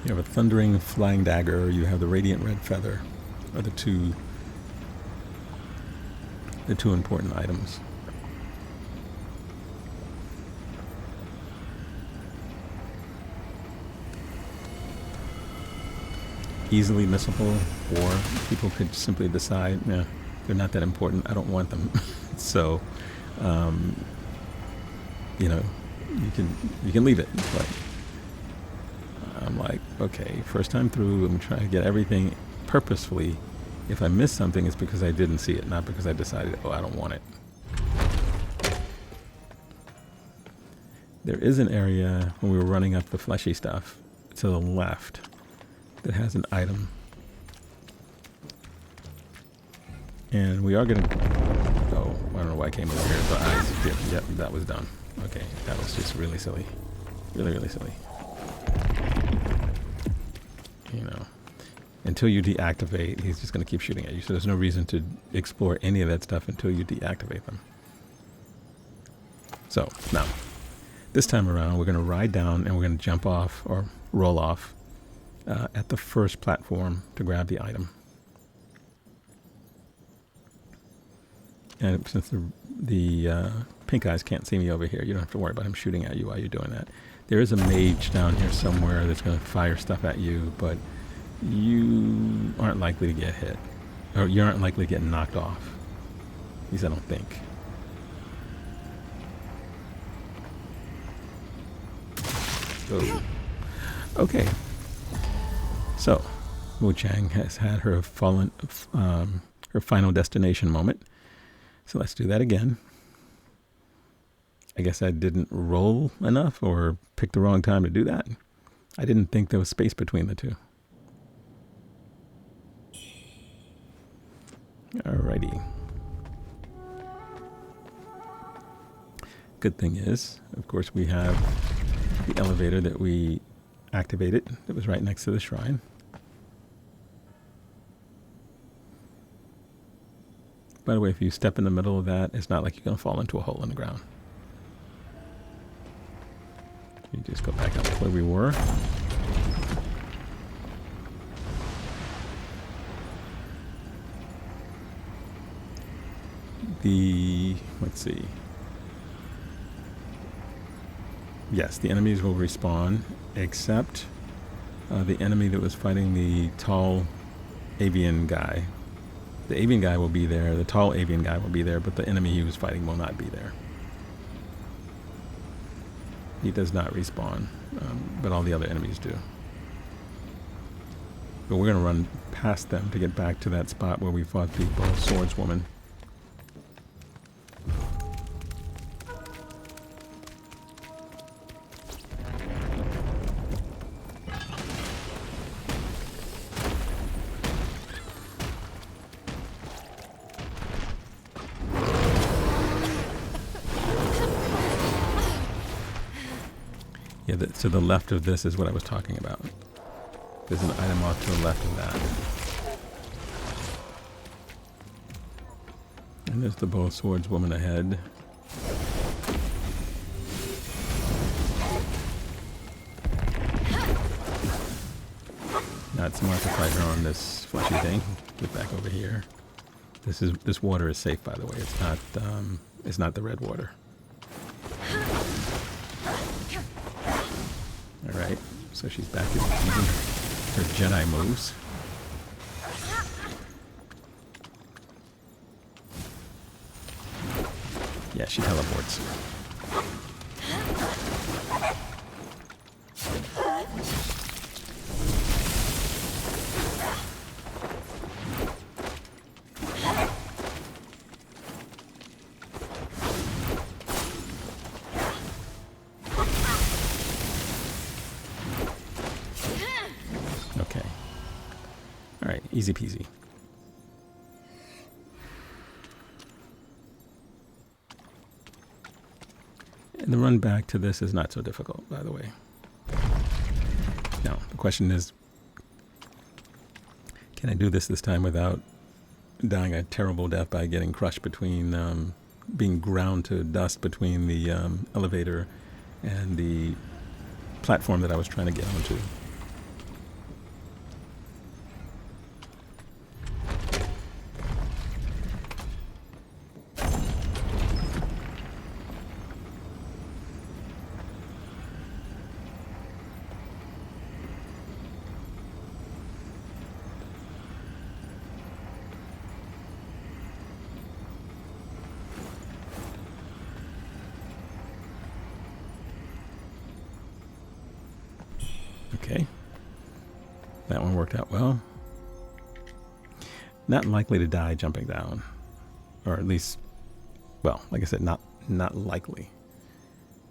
You have a thundering flying dagger, you have the radiant red feather, are the two important items. Easily missable, or people could simply decide, nah, they're not that important, I don't want them. So, you know, you can leave it, but I'm like, okay, first time through, I'm trying to get everything purposefully. If I miss something, it's because I didn't see it, not because I decided, oh, I don't want it. There is an area when we were running up the fleshy stuff to the left that has an item. And we are going to... Oh, I don't know why I came over here, but I did. Yep, that was done. Okay, that was just really silly. Really, really silly. You know, until you deactivate, he's just going to keep shooting at you. So there's no reason to explore any of that stuff until you deactivate them. So, now, this time around, we're going to ride down and we're going to jump off or roll off at the first platform to grab the item. And since the pink eyes can't see me over here, you don't have to worry about him shooting at you while you're doing that. There is a mage down here somewhere that's going to fire stuff at you, but you aren't likely to get hit. Or you aren't likely to get knocked off. At least I don't think. Oh. Okay. So, Wuchang has had her her final destination moment. So let's do that again. I guess I didn't roll enough or picked the wrong time to do that. I didn't think there was space between the two. Alrighty. Good thing is, of course, we have the elevator that we activated that was right next to the shrine. By the way, if you step in the middle of that, it's not like you're going to fall into a hole in the ground. You just go back up to where we were. Let's see. Yes, the enemies will respawn, except the enemy that was fighting the tall avian guy. The avian guy will be there, the tall avian guy will be there, but the enemy he was fighting will not be there. He does not respawn, but all the other enemies do. But we're going to run past them to get back to that spot where we fought the bow swordswoman. Yeah, to the left of this is what I was talking about. There's an item off to the left of that. And there's the bow swordswoman ahead. Not smart to fight her on this fleshy thing. Get back over here. This water is safe, by the way. It's not the red water. Alright, so she's back using her Jedi moves. Yeah, she teleports. Okay. Alright, easy peasy. And the run back to this is not so difficult, by the way. Now, the question is, can I do this time without dying a terrible death by getting crushed between, being ground to dust between the elevator and the platform that I was trying to get onto? Okay, that one worked out well. Not likely to die jumping down, or at least, well, like I said, not likely.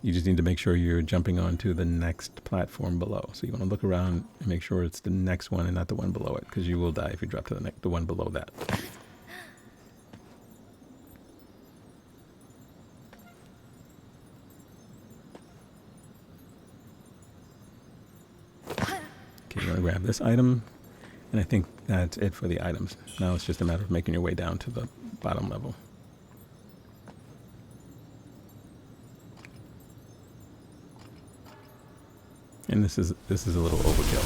You just need to make sure you're jumping onto the next platform below. So you want to look around and make sure it's the next one and not the one below it, because you will die if you drop to the one below that. You want to grab this item, and I think that's it for the items. Now it's just a matter of making your way down to the bottom level. And this is a little overkill.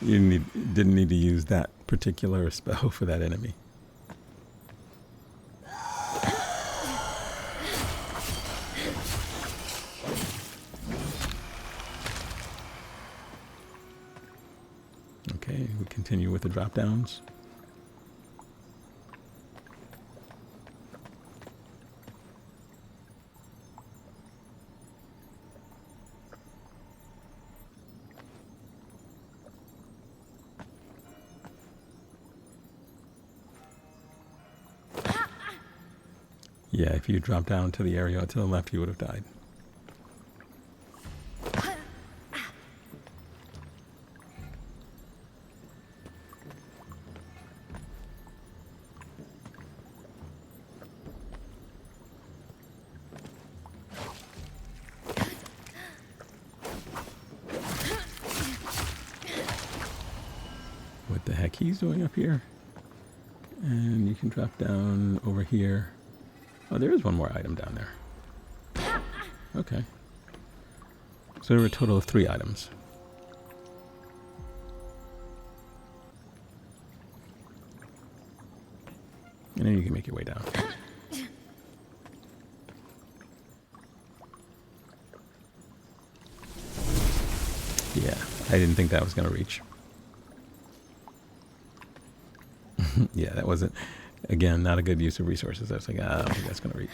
You didn't need to use that particular spell for that enemy. Okay, we continue with the drop downs. Yeah, if you drop down to the area to the left, you would have died. What the heck he's doing up here? And you can drop down over here. Oh, there is one more item down there. Okay. So there were a total of 3 items. And then you can make your way down. Yeah, I didn't think that was going to reach. Yeah, that wasn't, again, not a good use of resources. I was like, I don't think that's going to reach.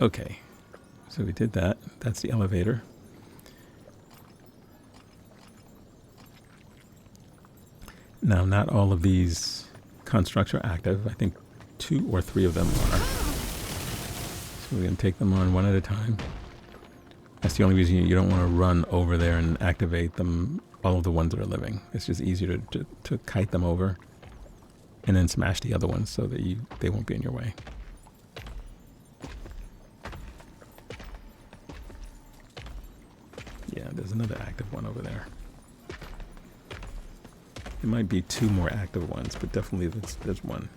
Okay, so we did that. That's the elevator. Now, not all of these constructs are active. I think 2 or 3 of them are. So we're going to take them on one at a time. That's the only reason you don't want to run over there and activate them, all of the ones that are living. It's just easier to kite them over and then smash the other ones so that they won't be in your way. Yeah, there's another active one over there. There might be 2 more active ones, but definitely there's one.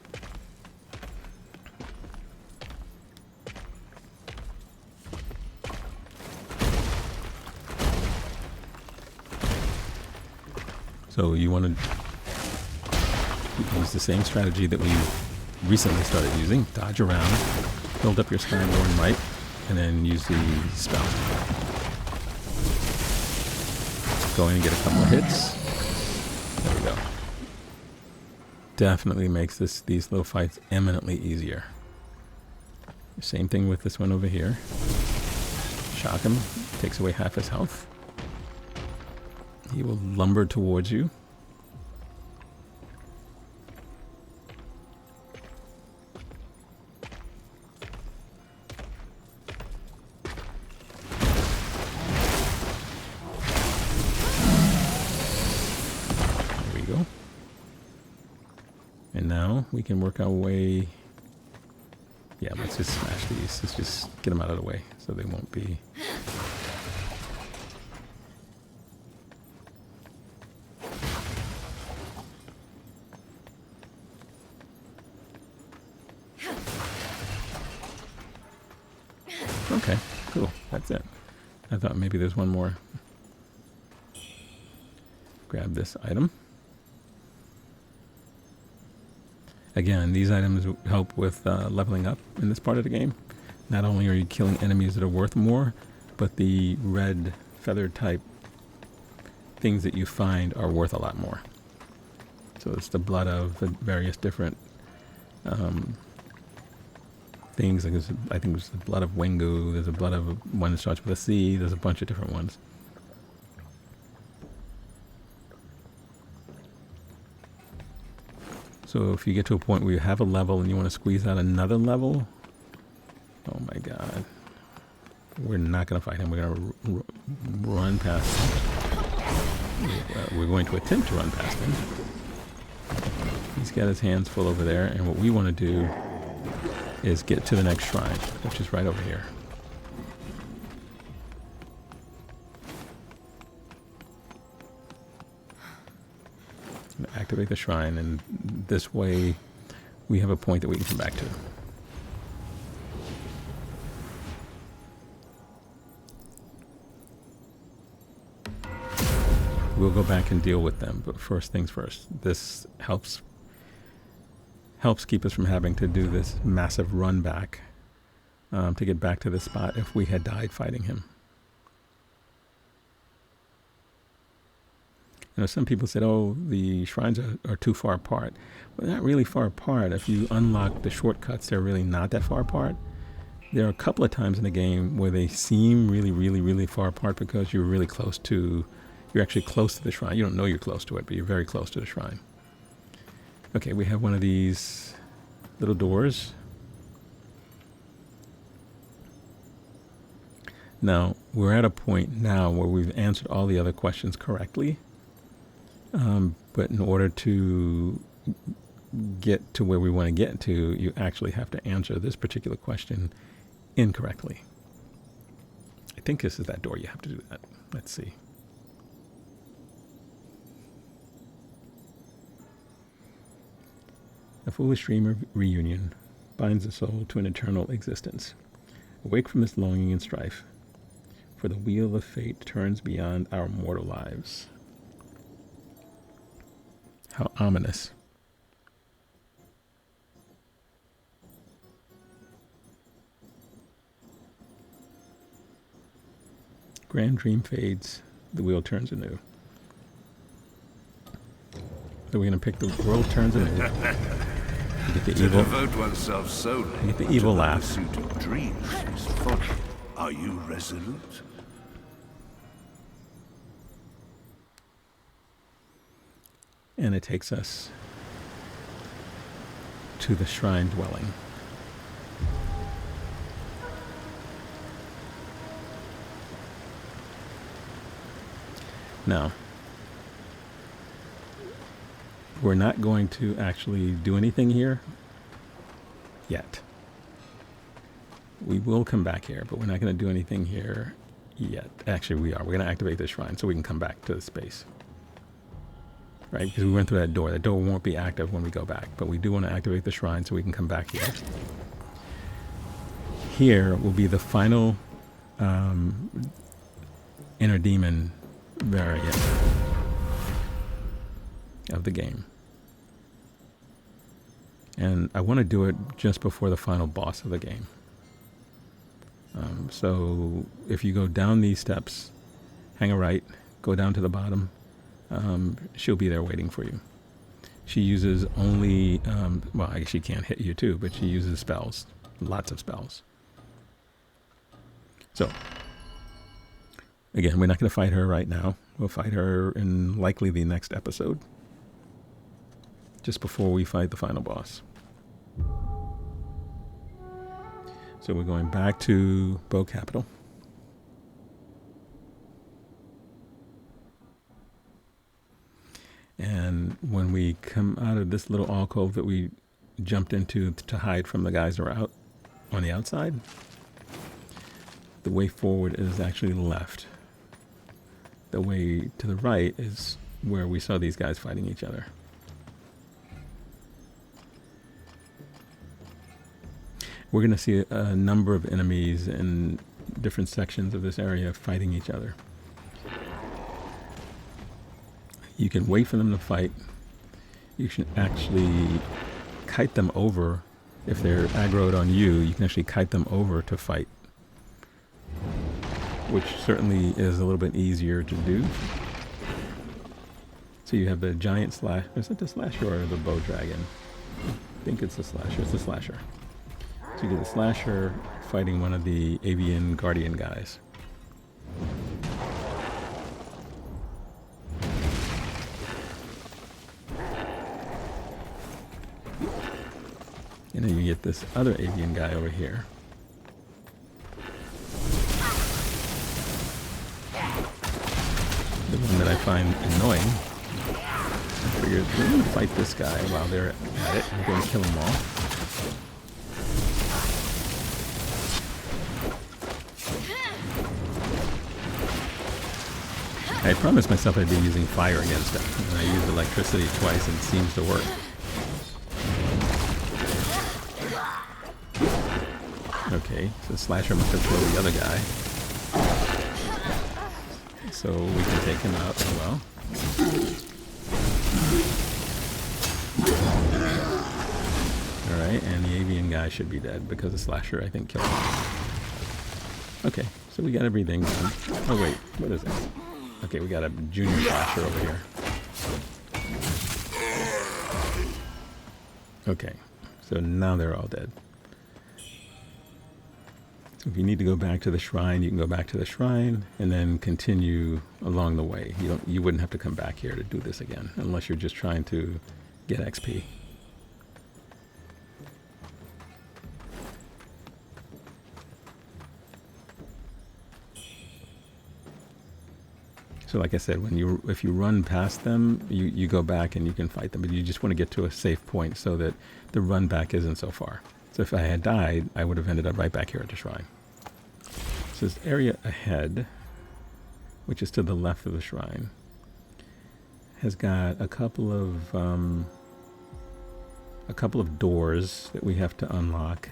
So you want to use the same strategy that we recently started using. Dodge around, build up your Skyborn might, and then use the spell. Go in and get a couple of hits. There we go. Definitely makes these little fights eminently easier. Same thing with this one over here. Shock him, takes away half his health. He will lumber towards you. There we go. And now we can work our way Yeah, let's just smash these. Let's just get them out of the way so they won't be... Okay, cool. That's it. I thought maybe there's one more. Grab this item. Again, these items help with leveling up in this part of the game. Not only are you killing enemies that are worth more, but the red feather type things that you find are worth a lot more. So it's the blood of the various different things. Like I think there's the blood of Wengu, there's a blood of one that starts with a C, there's a bunch of different ones. So if you get to a point where you have a level and you want to squeeze out another level, oh my god, we're not going to fight him. We're going to run past him. We're going to attempt to run past him. He's got his hands full over there, and what we want to do is get to the next shrine, which is right over here. Activate the shrine, and this way we have a point that we can come back to. We'll go back and deal with them, but first things first. This helps keep us from having to do this massive run back to get back to this spot if we had died fighting him. You know, some people said, oh, the shrines are too far apart. Well, they're not really far apart. If you unlock the shortcuts, they're really not that far apart. There are a couple of times in the game where they seem really, really, really far apart because you're really close to, you're actually close to the shrine. You don't know you're close to it, but you're very close to the shrine. Okay, we have one of these little doors. Now, we're at a point now where we've answered all the other questions correctly. But in order to get to where we want to get to, you actually have to answer this particular question incorrectly. I think this is that door. You have to do that. Let's see. A foolish dream of reunion binds the soul to an eternal existence. Awake from this longing and strife, for the wheel of fate turns beyond our mortal lives. How ominous. Grand dream fades, the wheel turns anew. So we're going to pick the world turns anew. Get the evil. Devote oneself solely Get the evil to laugh. The pursuit of dreams is folly. Are you resolute? And it takes us to the shrine dwelling. Now, we're not going to actually do anything here yet. We will come back here, but we're not going to do anything here yet. Actually, we are. We're going to activate the shrine so we can come back to the space. Right? Because we went through that door. That door won't be active when we go back, but we do want to activate the shrine so we can come back here. Here will be the final inner demon variant of the game. And I want to do it just before the final boss of the game. So if you go down these steps, hang a right, go down to the bottom, she'll be there waiting for you. She uses only, well, I guess she can't hit you too, but she uses spells, lots of spells. So, again, we're not going to fight her right now. We'll fight her in likely the next episode, just before we fight the final boss. So we're going back to Bow Capital. And when we come out of this little alcove that we jumped into to hide from the guys that are out on the outside. The way forward is actually left. The way to the right is where we saw these guys fighting each other. We're going to see a number of enemies in different sections of this area fighting each other. You can wait for them to fight. You can actually kite them over. If they're aggroed on you, you can actually kite them over to fight, which certainly is a little bit easier to do. So you have the giant slash. Is it the slasher or the bow dragon? I think it's the slasher. It's the slasher. So you get the slasher fighting one of the Avian guardian guys. And then you get this other Avian guy over here. The one that I find annoying. I figured, we're going to fight this guy while they're at it. I'm going to kill them all. I promised myself I'd be using fire against them, and I used electricity twice and it seems to work. Okay, so Slasher must have killed the other guy. So we can take him out as well. Alright, and the Avian guy should be dead because the Slasher, I think, killed him. Okay, so we got everything done. Oh wait, what is this? Okay, we got a junior Slasher over here. Okay, so now they're all dead. So if you need to go back to the shrine, you can go back to the shrine and then continue along the way. You wouldn't have to come back here to do this again unless you're just trying to get XP. So like I said, if you run past them, you go back and you can fight them, but you just want to get to a safe point so that the run back isn't so far. So if I had died, I would have ended up right back here at the shrine. So this area ahead, which is to the left of the shrine, has got a couple of doors that we have to unlock,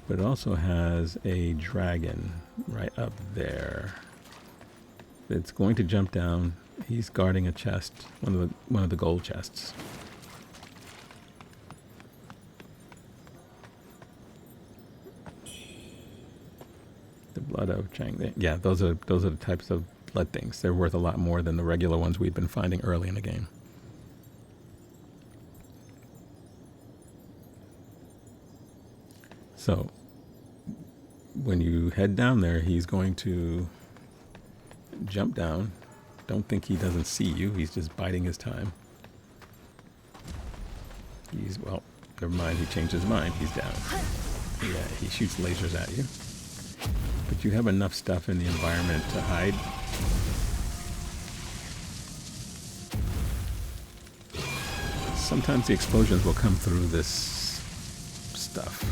but it also has a dragon right up there. It's going to jump down. He's guarding a chest, one of the gold chests. The blood of Wuchang. Yeah, those are the types of blood things. They're worth a lot more than the regular ones we've been finding early in the game. So when you head down there, he's going to jump down. Don't think he doesn't see you. He's just biding his time. Well, never mind. He changed his mind. He's down. Yeah, he shoots lasers at you. But you have enough stuff in the environment to hide. Sometimes the explosions will come through this stuff.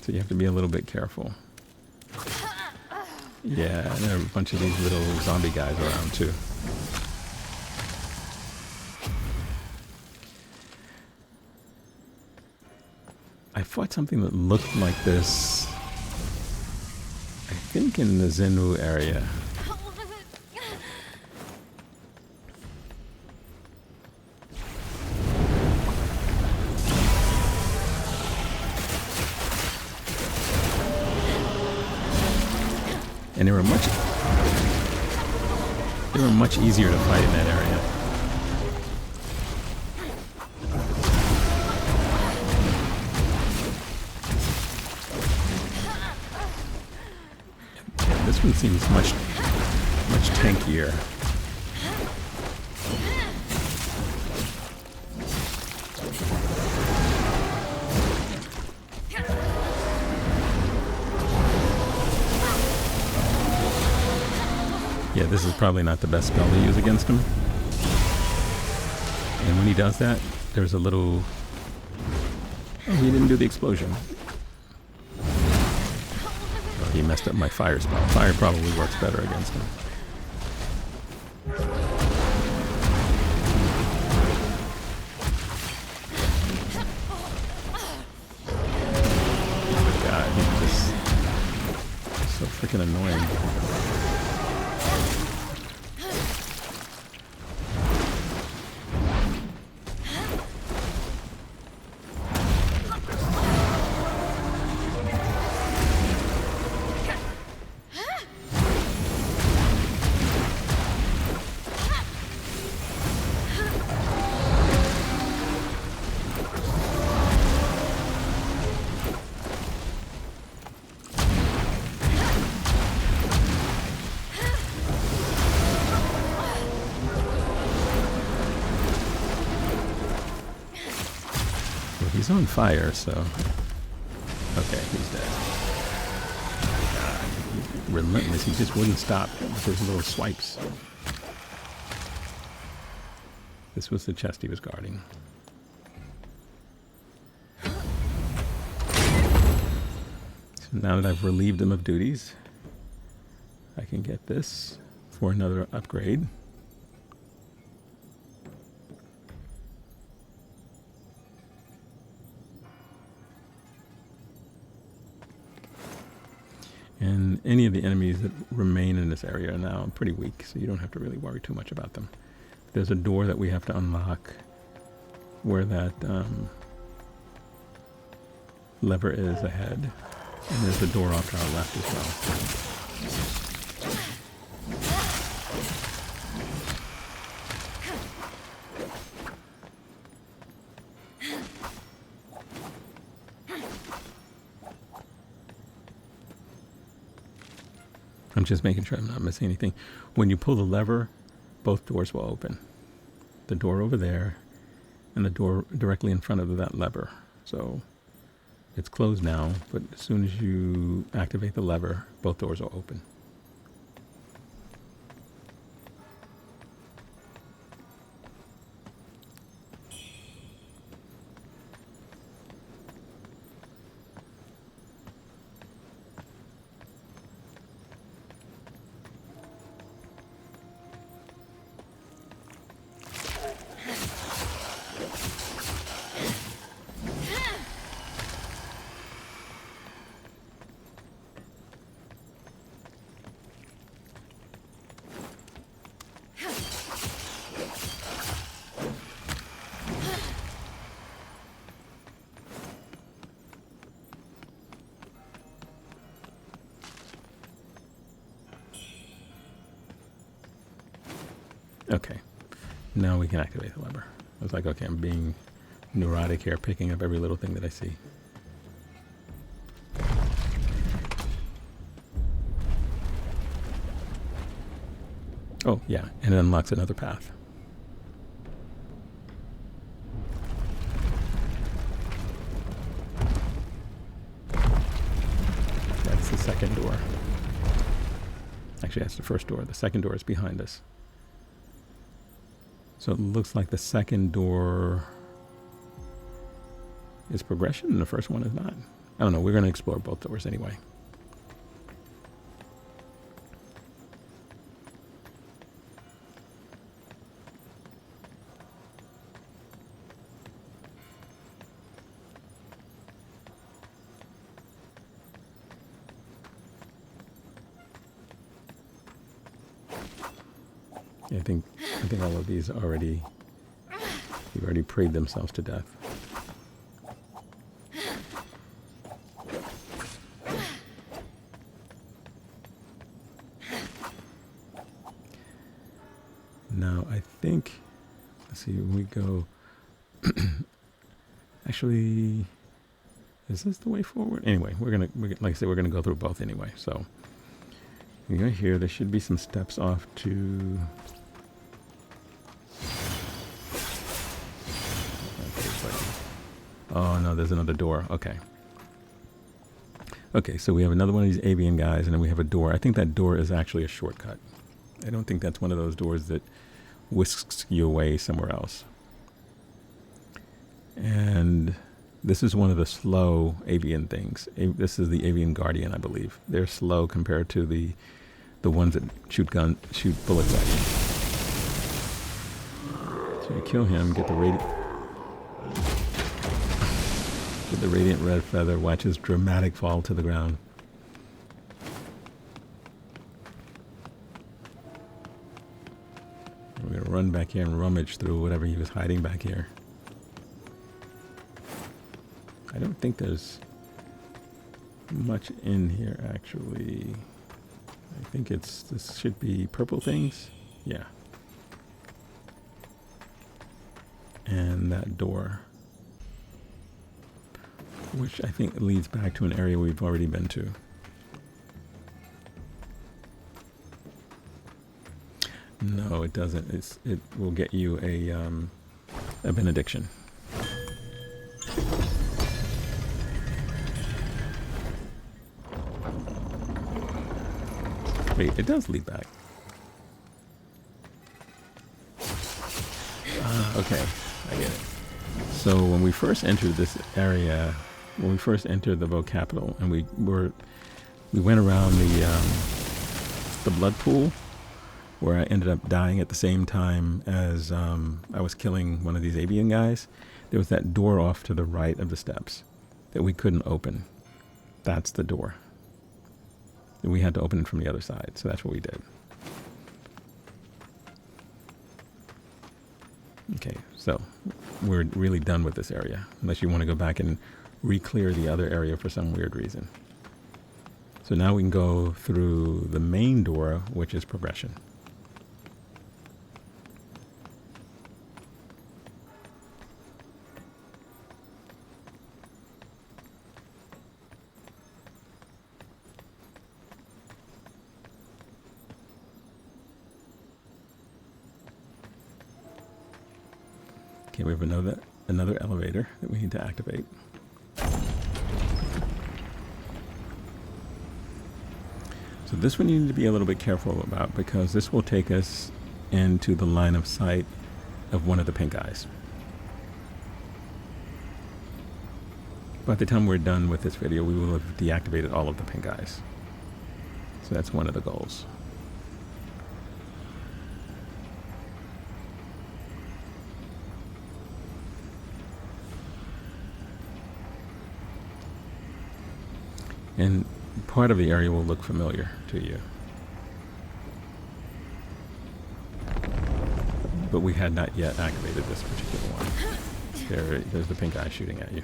So you have to be a little bit careful. Yeah, and there are a bunch of these little zombie guys around too. I fought something that looked like this, I think in the Zenwu area. And they were much easier to fight in that area. Yeah, this one seems much tankier. Yeah, this is probably not the best spell to use against him. And when he does that, there's a little... Oh, he didn't do the explosion. He messed up my fire spell. Fire probably works better against him. God, he's just so freaking annoying. He's on fire, so... Okay, he's dead. God, he's relentless. He just wouldn't stop with his little swipes. This was the chest he was guarding. So now that I've relieved him of duties, I can get this for another upgrade. And any of the enemies that remain in this area are now pretty weak, so you don't have to really worry too much about them. There's a door that we have to unlock where that lever is ahead. And there's a door off to our left as well. I'm just making sure I'm not missing anything. When you pull the lever, both doors will open. The door over there and the door directly in front of that lever. So it's closed now, but as soon as you activate the lever, both doors will open. Okay, now we can activate the lever. I was like, okay, I'm being neurotic here, picking up every little thing that I see. Oh, yeah, and it unlocks another path. That's the second door. Actually, that's the first door. The second door is behind us. So it looks like the second door is progression and the first one is not. I don't know. We're going to explore both doors anyway. Yeah, I think all of these already, you've already prayed themselves to death. Now I think, let's see, when we go, actually, is this the way forward? Anyway, like I said, we're gonna go through both anyway. So you go here. There should be some steps off to. Oh no, there's another door. Okay. Okay, so we have another one of these avian guys, and then we have a door. I think that door is actually a shortcut. I don't think that's one of those doors that whisks you away somewhere else. And This is one of the slow avian things. This is the avian guardian, I believe. They're slow compared to the ones that shoot bullets at you. So you kill him, get the radiant red feather, watch his dramatic fall to the ground. We're gonna run back here and rummage through whatever he was hiding back here. I don't think there's much in here, actually. I think this should be purple things. Yeah. And that door, which I think leads back to an area we've already been to. No, it doesn't. It will get you a benediction. Wait, it does lead back. Okay, I get it. So when we first entered this area, when we first entered the Vogue capital, and we went around the blood pool, where I ended up dying at the same time as I was killing one of these avian guys. There was that door off to the right of the steps that we couldn't open. That's the door. And we had to open it from the other side, so that's what we did. Okay, so we're really done with this area, unless you want to go back and re-clear the other area for some weird reason. So now we can go through the main door, which is progression. Okay, we have another elevator that we need to activate. So this one you need to be a little bit careful about, because this will take us into the line of sight of one of the pink eyes. By the time we're done with this video, we will have deactivated all of the pink eyes. So that's one of the goals. And part of the area will look familiar to you. But we had not yet activated this particular one. There's the pink eye shooting at you.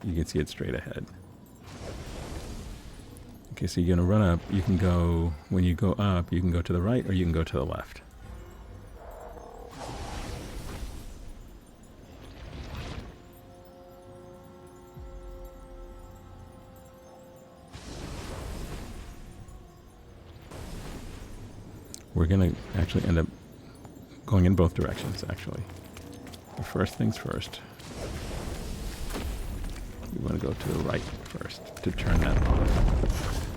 You can see it straight ahead. Okay, so you're going to run up. You can go, when you go up, you can go to the right or you can go to the left. We're going to actually end up going in both directions, actually. But first things first. We want to go to the right first to turn that off.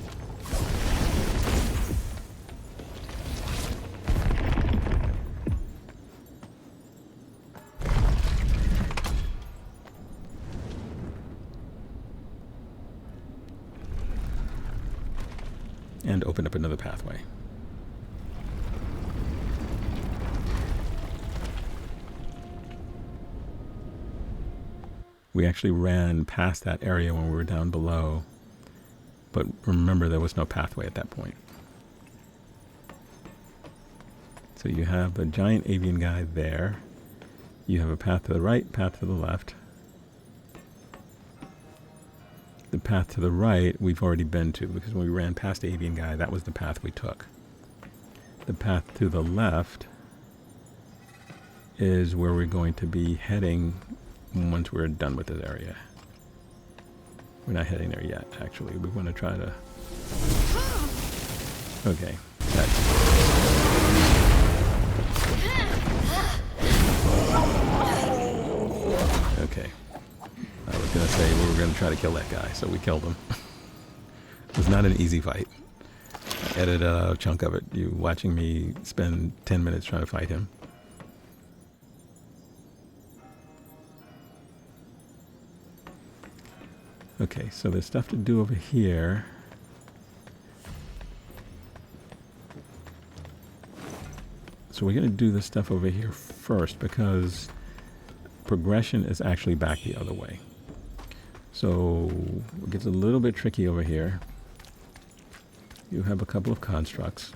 And open up another pathway. We actually ran past that area when we were down below, but remember there was no pathway at that point. So you have the giant avian guy there. You have a path to the right, path to the left. The path to the right we've already been to, because when we ran past the avian guy, that was the path we took. The path to the left is where we're going to be heading once we're done with this area. We're not heading there yet, actually. We want to try to... Okay. Okay. I was going to say we were going to try to kill that guy, so we killed him. It was not an easy fight. I edited a chunk of it. You watching me spend 10 minutes trying to fight him. Okay, so there's stuff to do over here. So we're going to do the stuff over here first because progression is actually back the other way. So it gets a little bit tricky over here. You have a couple of constructs.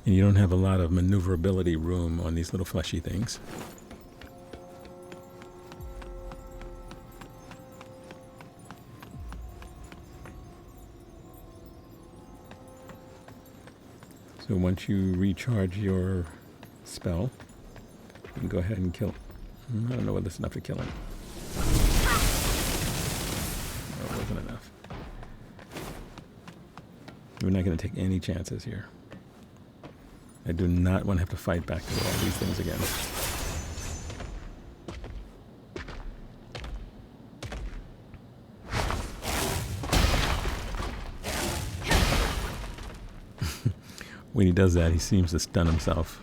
And you don't have a lot of maneuverability room on these little fleshy things. So once you recharge your spell, you can go ahead and kill. I don't know whether it's enough to kill him. No, it wasn't enough. We're not going to take any chances here. I do not want to have to fight back through all these things again. When he does that, he seems to stun himself.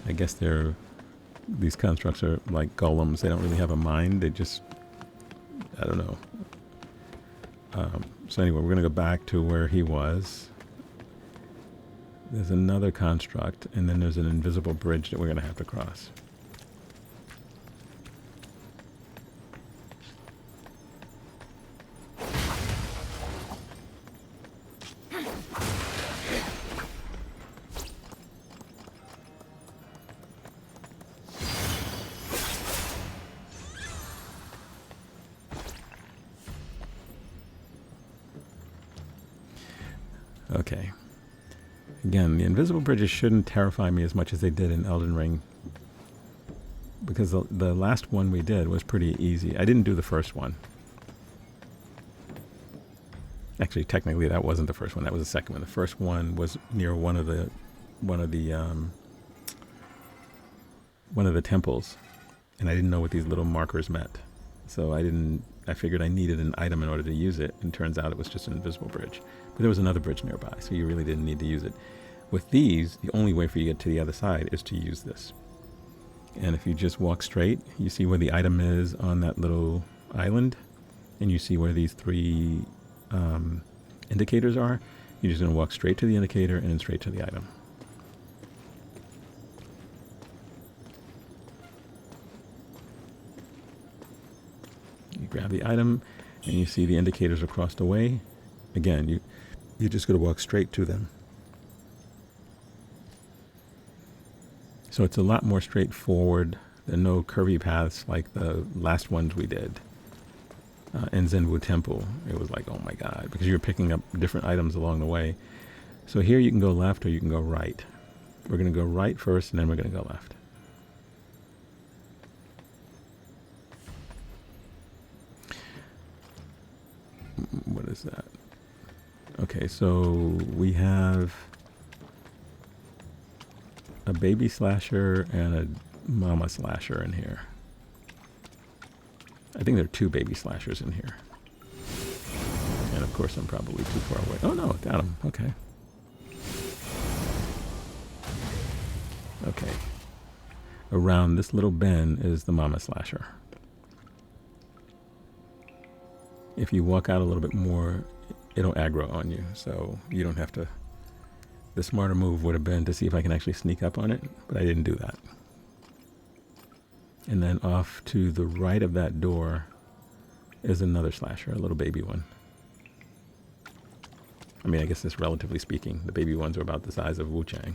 I guess these constructs are like golems. They don't really have a mind. They just, I don't know. So anyway, we're going to go back to where he was. There's another construct, and then there's an invisible bridge that we're going to have to cross. Okay. Again, the invisible bridges shouldn't terrify me as much as they did in Elden Ring, because the last one we did was pretty easy. I didn't do the first one. Actually, technically, that wasn't the first one. That was the second one. The first one was near one of the temples, and I didn't know what these little markers meant. So I figured I needed an item in order to use it, and turns out it was just an invisible bridge. But there was another bridge nearby, so you really didn't need to use it. With these, the only way for you to get to the other side is to use this. And if you just walk straight, you see where the item is on that little island, and you see where these three indicators are. You're just going to walk straight to the indicator and then straight to the item. You grab the item, and you see the indicators across the way. Again, you're just going to walk straight to them. So it's a lot more straightforward. There are no curvy paths like the last ones we did. In Zenwu Temple, it was like, oh my God, because you're picking up different items along the way. So here you can go left or you can go right. We're going to go right first, and then we're going to go left. What is that? Okay, so we have a baby slasher and a mama slasher in here. I think there are two baby slashers in here. And of course I'm probably too far away. Oh no, got him. Okay. Okay. Around this little bend is the mama slasher. If you walk out a little bit more, it'll aggro on you, so you don't have to. The smarter move would have been to see if I can actually sneak up on it, but I didn't do that. And then off to the right of that door is another slasher, a little baby one. I mean, I guess that's relatively speaking. The baby ones are about the size of Wuchang.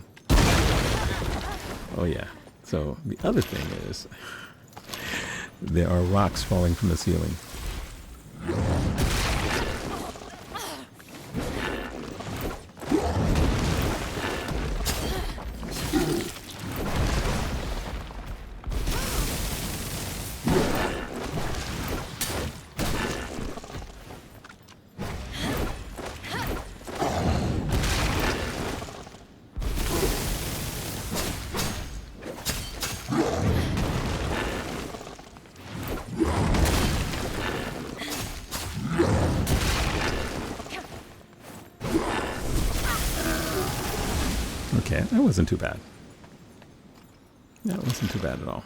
Oh yeah. So the other thing is, there are rocks falling from the ceiling. That wasn't too bad. That wasn't too bad at all.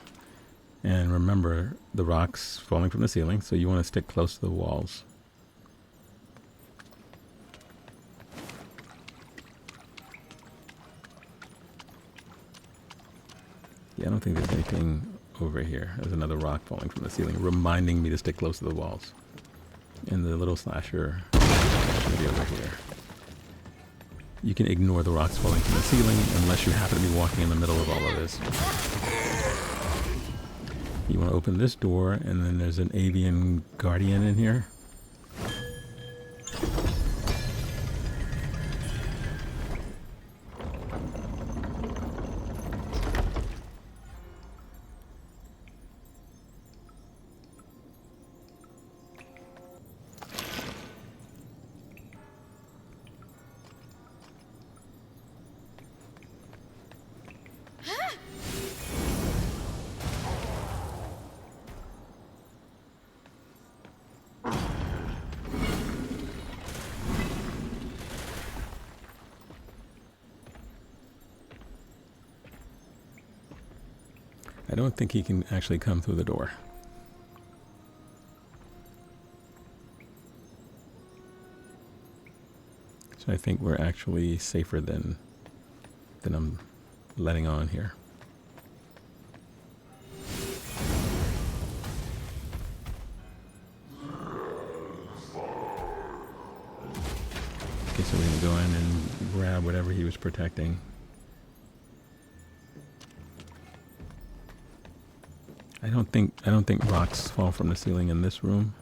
And remember, the rocks falling from the ceiling, so you want to stick close to the walls. Yeah, I don't think there's anything over here. There's another rock falling from the ceiling, reminding me to stick close to the walls. And the little slasher should be over here. You can ignore the rocks falling from the ceiling unless you happen to be walking in the middle of all of this. You want to open this door, and then there's an avian guardian in here. I don't think he can actually come through the door. So I think we're actually safer than I'm letting on here. Okay, so we're gonna go in and grab whatever he was protecting. I don't think rocks fall from the ceiling in this room.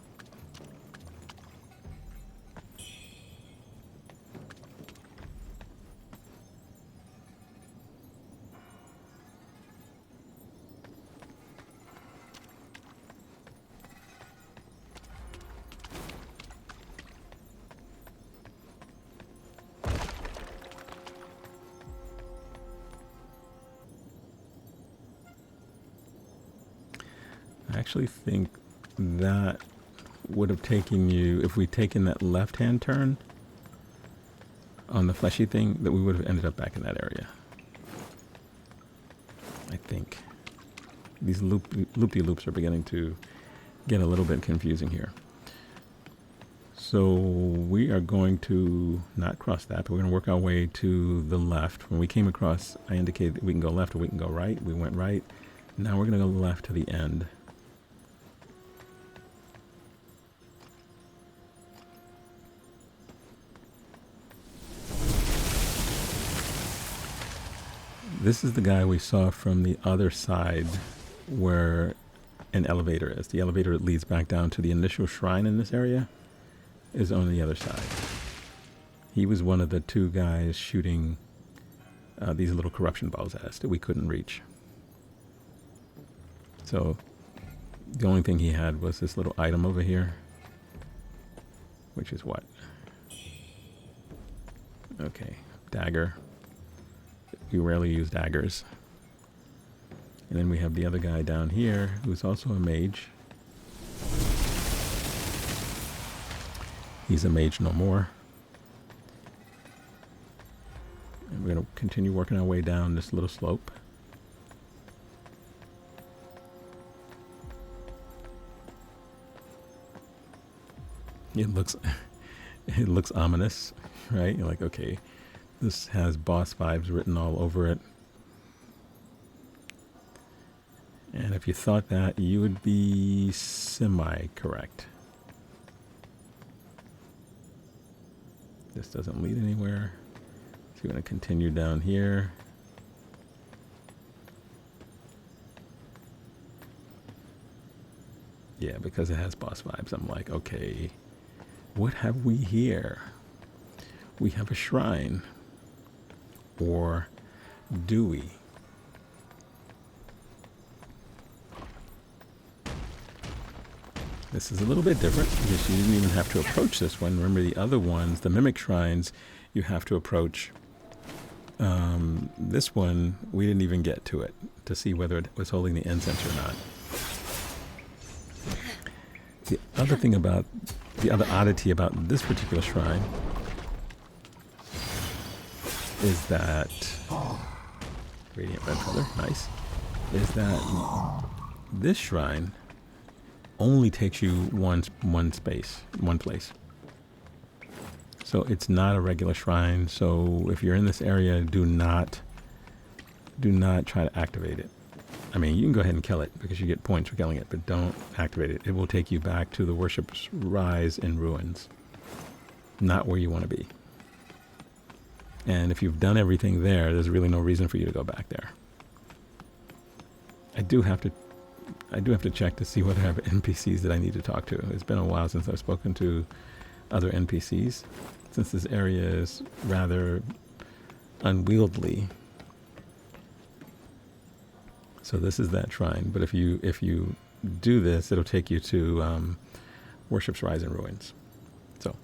I actually think that would have taken you, if we'd taken that left-hand turn on the fleshy thing, that we would have ended up back in that area. I think. These loop-de-loops are beginning to get a little bit confusing here. So we are going to not cross that, but we're going to work our way to the left. When we came across, I indicated that we can go left or we can go right. We went right. Now we're going to go left to the end. This is the guy we saw from the other side where an elevator is. The elevator that leads back down to the initial shrine in this area is on the other side. He was one of the two guys shooting these little corruption balls at us that we couldn't reach. So the only thing he had was this little item over here, which is what? Okay, dagger. We rarely use daggers. And then we have the other guy down here who's also a mage. He's a mage no more. And we're going to continue working our way down this little slope. It looks ominous, right? You're like, okay, this has boss vibes written all over it. And if you thought that, you would be semi-correct. This doesn't lead anywhere. So we're going to continue down here. Yeah, because it has boss vibes, I'm like, okay, what have we here? We have a shrine. Or do we? This is a little bit different because you didn't even have to approach this one. Remember the other ones, the mimic shrines, you have to approach. This one, we didn't even get to it to see whether it was holding the incense or not. The other thing about, the other oddity about this particular shrine is that Radiant red feather, nice. Is that this shrine only takes you one place. So it's not a regular shrine. So if you're in this area, do not try to activate it. I mean, you can go ahead and kill it because you get points for killing it, but don't activate it. It will take you back to the Worship's Rise in Ruins. Not where you want to be. And if you've done everything there, there's really no reason for you to go back there. I do have to check to see whether I have NPCs that I need to talk to. It's been a while since I've spoken to other NPCs, since this area is rather unwieldy. So this is that shrine. But if you do this, it'll take you to Worship's Rise and Ruins. So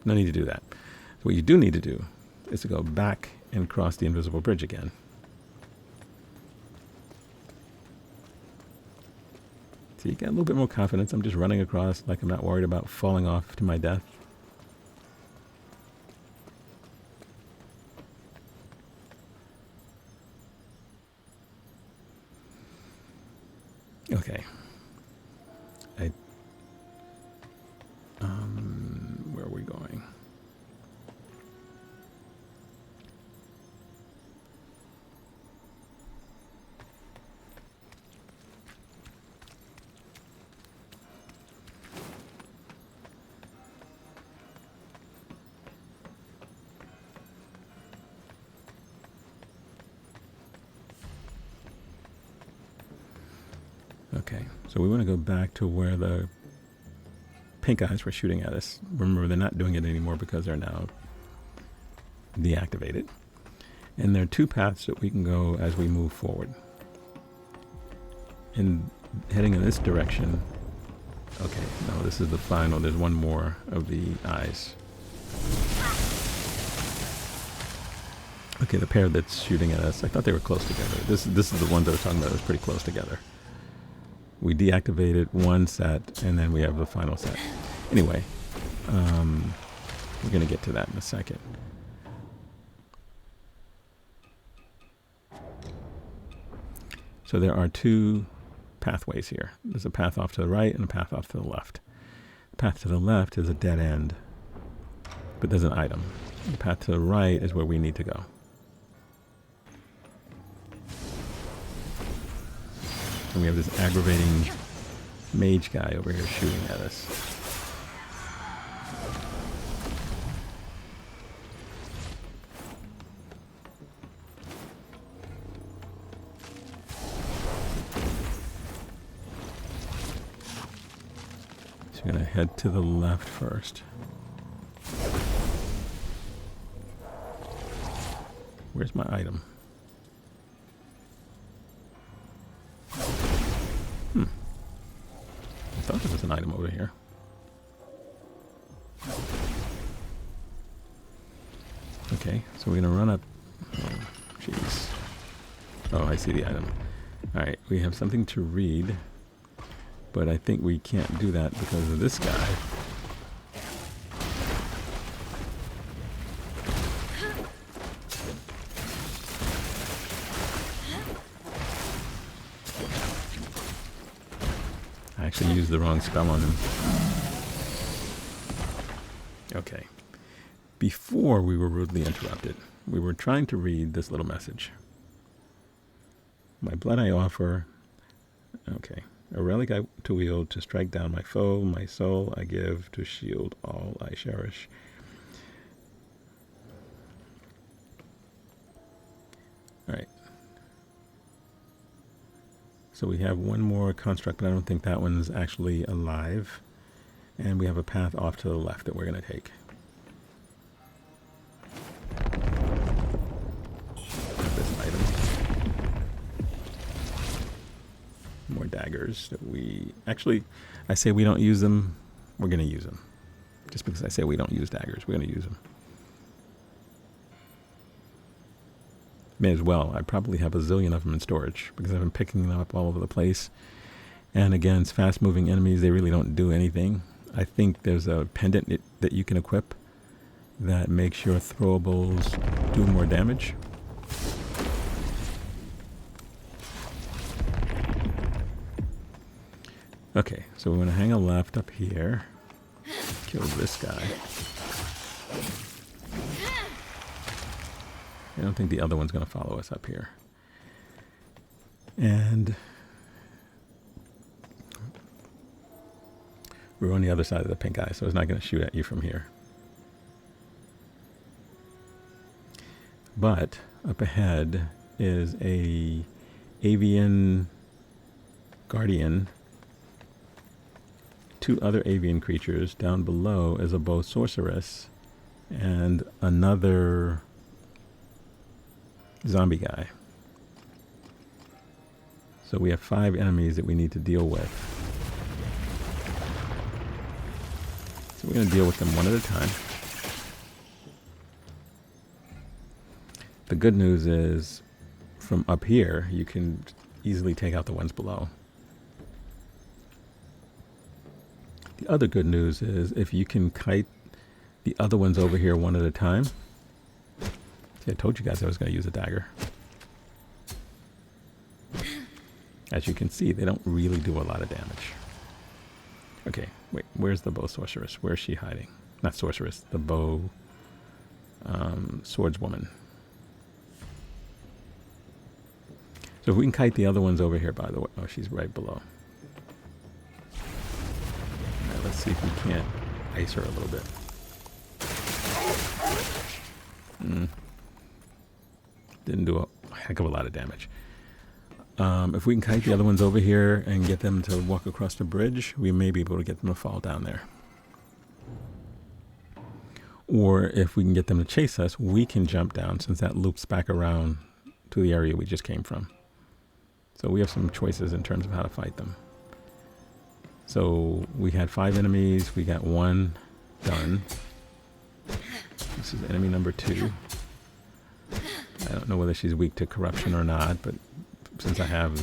no need to do that. So what you do need to do is to go back and cross the invisible bridge again. So you get a little bit more confidence. I'm just running across like I'm not worried about falling off to my death. Okay. Where are we going? Okay, so we want to go back to where the pink eyes were shooting at us. Remember, they're not doing it anymore because they're now deactivated. And there are two paths that we can go as we move forward. And heading in this direction, okay, no, this is the final. There's one more of the eyes. Okay, the pair that's shooting at us, I thought they were close together. This is the ones I was talking about. It was pretty close together. We deactivated one set, and then we have the final set. Anyway, we're going to get to that in a second. So there are two pathways here. There's a path off to the right and a path off to the left. The path to the left is a dead end, but there's an item. The path to the right is where we need to go. And we have this aggravating mage guy over here shooting at us. So you're going to head to the left first. Where's my item? I thought there was an item over here. Okay, so we're going to run up. Oh, jeez. Oh, I see the item. Alright, we have something to read, but I think we can't do that because of this guy. I actually used the wrong spell on him. Okay. Before we were rudely interrupted, we were trying to read this little message. My blood I offer. Okay. A relic I to wield to strike down my foe. My soul I give to shield all I cherish. Alright. So we have one more construct, but I don't think that one's actually alive. And we have a path off to the left that we're going to take. This item. More daggers that we... Actually, I say we don't use them. We're going to use them. Just because I say we don't use daggers, we're going to use them. May as well. I probably have a zillion of them in storage because I've been picking them up all over the place. And against fast-moving enemies, they really don't do anything. I think there's a pendant that you can equip that makes your throwables do more damage. Okay, so we're going to hang a left up here. Kill this guy. I don't think the other one's going to follow us up here. And we're on the other side of the pink eye, so it's not going to shoot at you from here. But up ahead is a Avian Guardian. 2 other avian creatures. Down below is a bow sorceress and another zombie guy. So we have 5 enemies that we need to deal with. So we're going to deal with them one at a time. The good news is from up here you can easily take out the ones below. The other good news is if you can kite the other ones over here one at a time. See, I told you guys I was going to use a dagger. As you can see, they don't really do a lot of damage. Okay, wait, where's the bow sorceress? Where's she hiding? Not sorceress, the bow swordswoman. So if we can kite the other ones over here, by the way. Oh, she's right below. Now let's see if we can't ice her a little bit. Didn't do a heck of a lot of damage. If we can kite the other ones over here and get them to walk across the bridge, we may be able to get them to fall down there. Or if we can get them to chase us, we can jump down since that loops back around to the area we just came from. So we have some choices in terms of how to fight them. So we had 5 enemies, we got 1 done. This is enemy number 2. I don't know whether she's weak to corruption or not, but since I have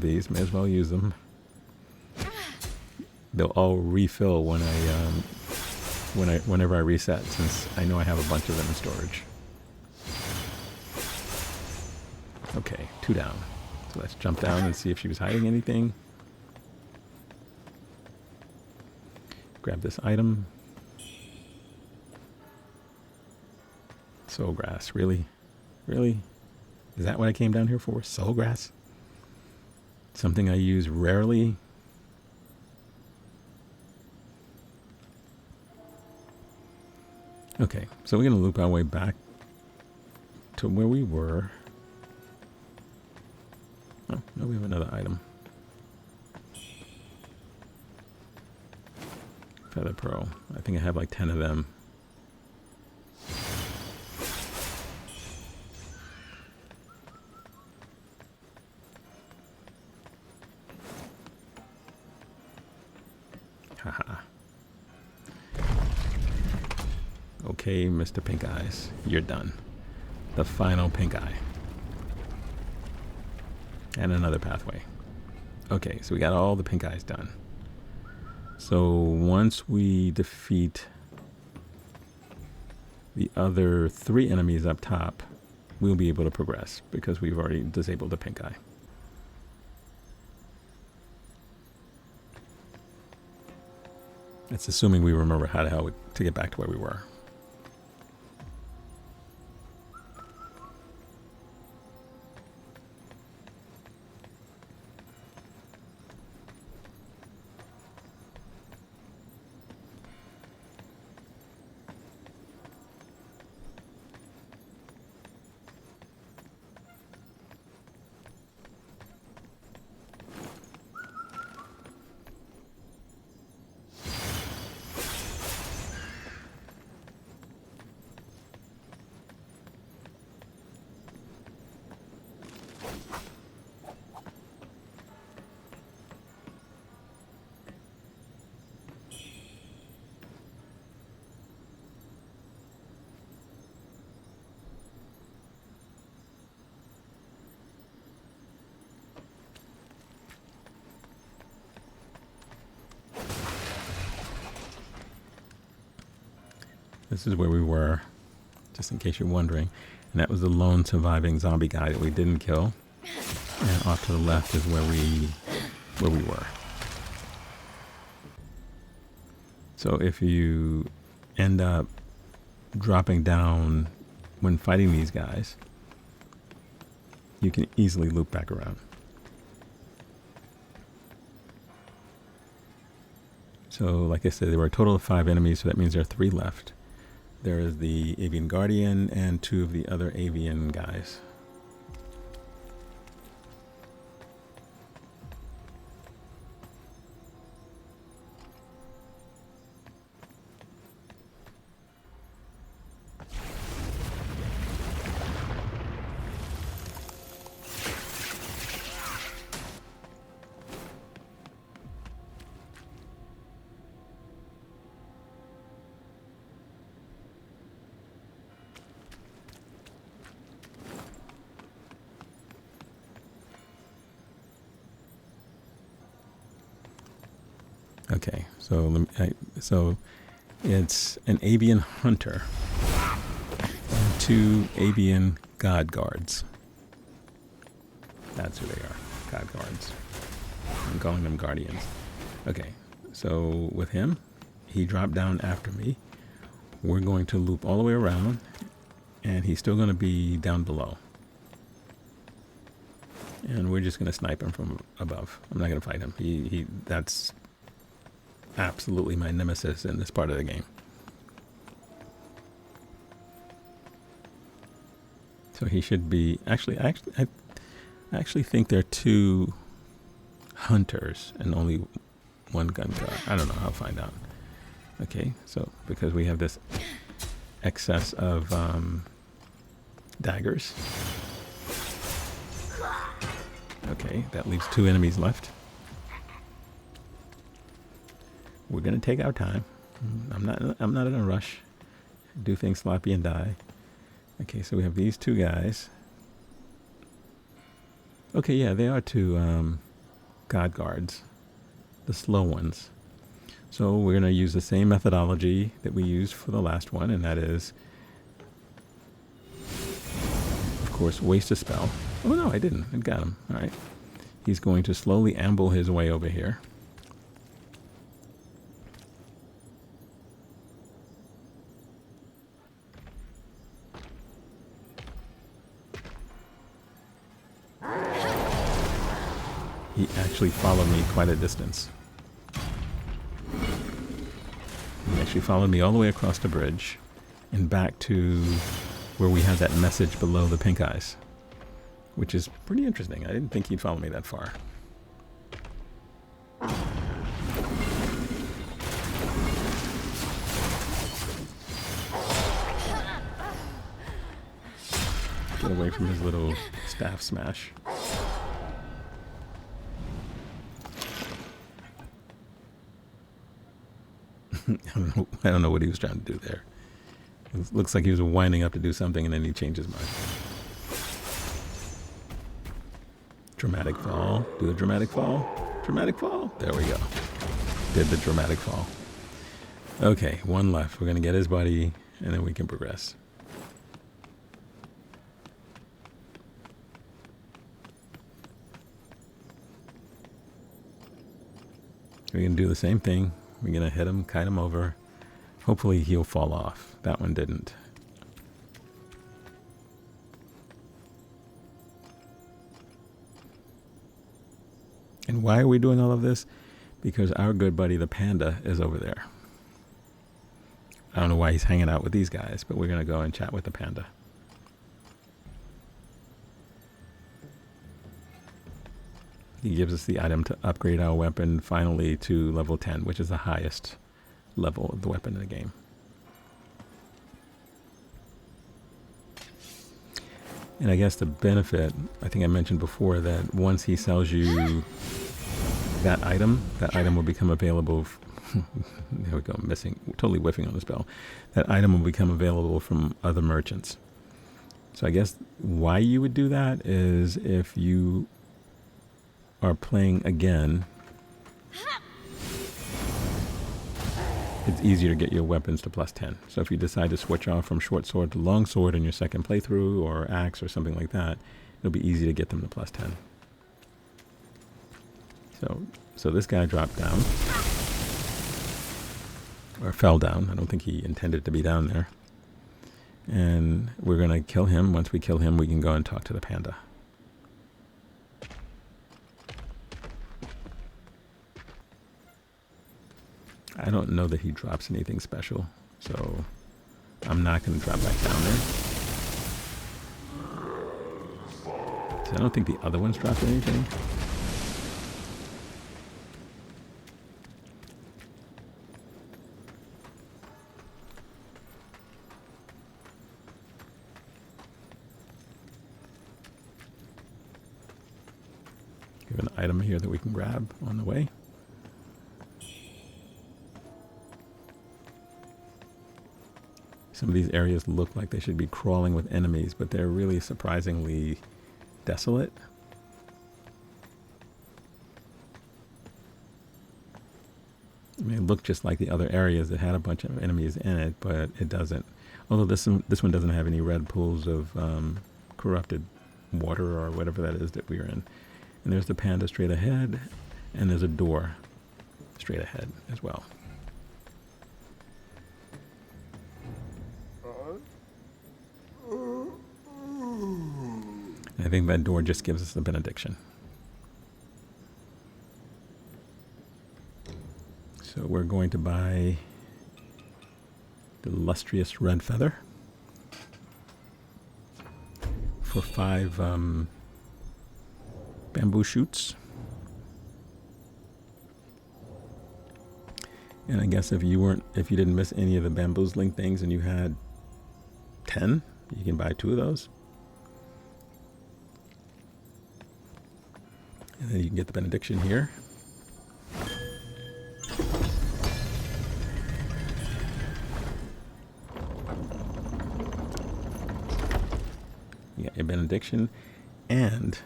these, may as well use them. They'll all refill when whenever I reset, since I know I have a bunch of them in storage. Okay, 2 down. So let's jump down and see if she was hiding anything. Grab this item. Soul grass, really? Really? Is that what I came down here for? Soul grass? Something I use rarely. Okay, so we're going to loop our way back to where we were. Oh, no, we have another item. Feather pearl. I think I have like 10 of them. Haha. Okay, Mr. Pink Eyes, you're done. The final pink eye. And another pathway. Okay, so we got all the pink eyes done. So once we defeat the other 3 enemies up top, we'll be able to progress because we've already disabled the pink eye. It's assuming we remember how the hell to get back to where we were. This is where we were, just in case you're wondering. And that was the lone surviving zombie guy that we didn't kill. And off to the left is where we were. So if you end up dropping down when fighting these guys, you can easily loop back around. So like I said, there were a total of 5 enemies, so that means there are 3 left. There is the Avian Guardian and 2 of the other Avian guys. Okay, so it's an Avian hunter and 2 Avian god guards. That's who they are, god guards. I'm calling them guardians. Okay, so with him, he dropped down after me. We're going to loop all the way around, and he's still going to be down below. And we're just going to snipe him from above. I'm not going to fight him. That's absolutely my nemesis in this part of the game. So he should be I actually think there are 2 hunters and only 1 gun guard. I don't know. I'll find out. Okay, so because we have this excess of daggers. Okay, that leaves 2 enemies left. We're gonna take our time. I'm not in a rush. Do things sloppy and die. Okay, so we have these 2 guys. Okay, yeah, they are 2 god guards, the slow ones. So we're gonna use the same methodology that we used for the last one, and that is, of course, waste a spell. Oh no, I didn't. I got him. All right. He's going to slowly amble his way over here. He actually followed me quite a distance. He actually followed me all the way across the bridge and back to where we had that message below the pink eyes, which is pretty interesting. I didn't think he'd follow me that far. Get away from his little staff smash. I don't know what he was trying to do there. It looks like he was winding up to do something and then he changed his mind. Dramatic fall. Do a dramatic fall. Dramatic fall. There we go. Did the dramatic fall. Okay, 1 left. We're going to get his buddy and then we can progress. We're going to do the same thing. We're going to hit him, kite him over. Hopefully he'll fall off. That one didn't. And why are we doing all of this? Because our good buddy, the panda, is over there. I don't know why he's hanging out with these guys, but we're going to go and chat with the panda. He gives us the item to upgrade our weapon finally to level 10, which is the highest level of the weapon in the game. And I guess the benefit, I think I mentioned before, that once he sells you that item will become available. There we go, missing, totally whiffing on the spell. That item will become available from other merchants. So I guess why you would do that is if you are playing again, it's easier to get your weapons to +10. So if you decide to switch off from short sword to long sword in your second playthrough, or axe or something like that, it'll be easy to get them to +10. So this guy dropped down. Or fell down. I don't think he intended to be down there. And we're going to kill him. Once we kill him, we can go and talk to the panda. I don't know that he drops anything special, so I'm not going to drop back down there. So I don't think the other ones dropped anything. We have an item here that we can grab on the way. Some of these areas look like they should be crawling with enemies, but they're really surprisingly desolate. I mean, it looked just like the other areas that had a bunch of enemies in it, but it doesn't. Although this one doesn't have any red pools of corrupted water or whatever that is that we're in. And there's the panda straight ahead, and there's a door straight ahead as well. I think that door just gives us the benediction. So we're going to buy the lustrous red feather for 5 bamboo shoots. And I guess if you didn't miss any of the bamboozling things and you had 10, you can buy 2 of those. And then you can get the benediction here. You got your benediction, and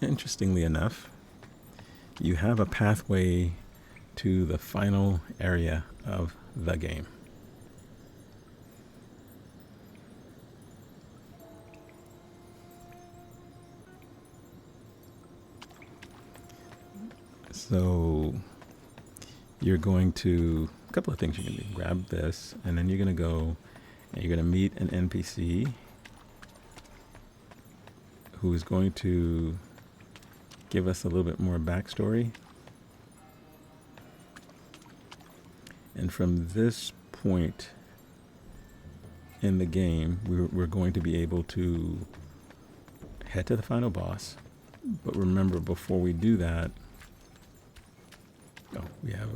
interestingly enough, you have a pathway to the final area of the game. So you're going to, a couple of things you're going to do. Grab this, and then you're going to go and you're going to meet an NPC who is going to give us a little bit more backstory. And from this point in the game, we're going to be able to head to the final boss. But remember, before we do that, we have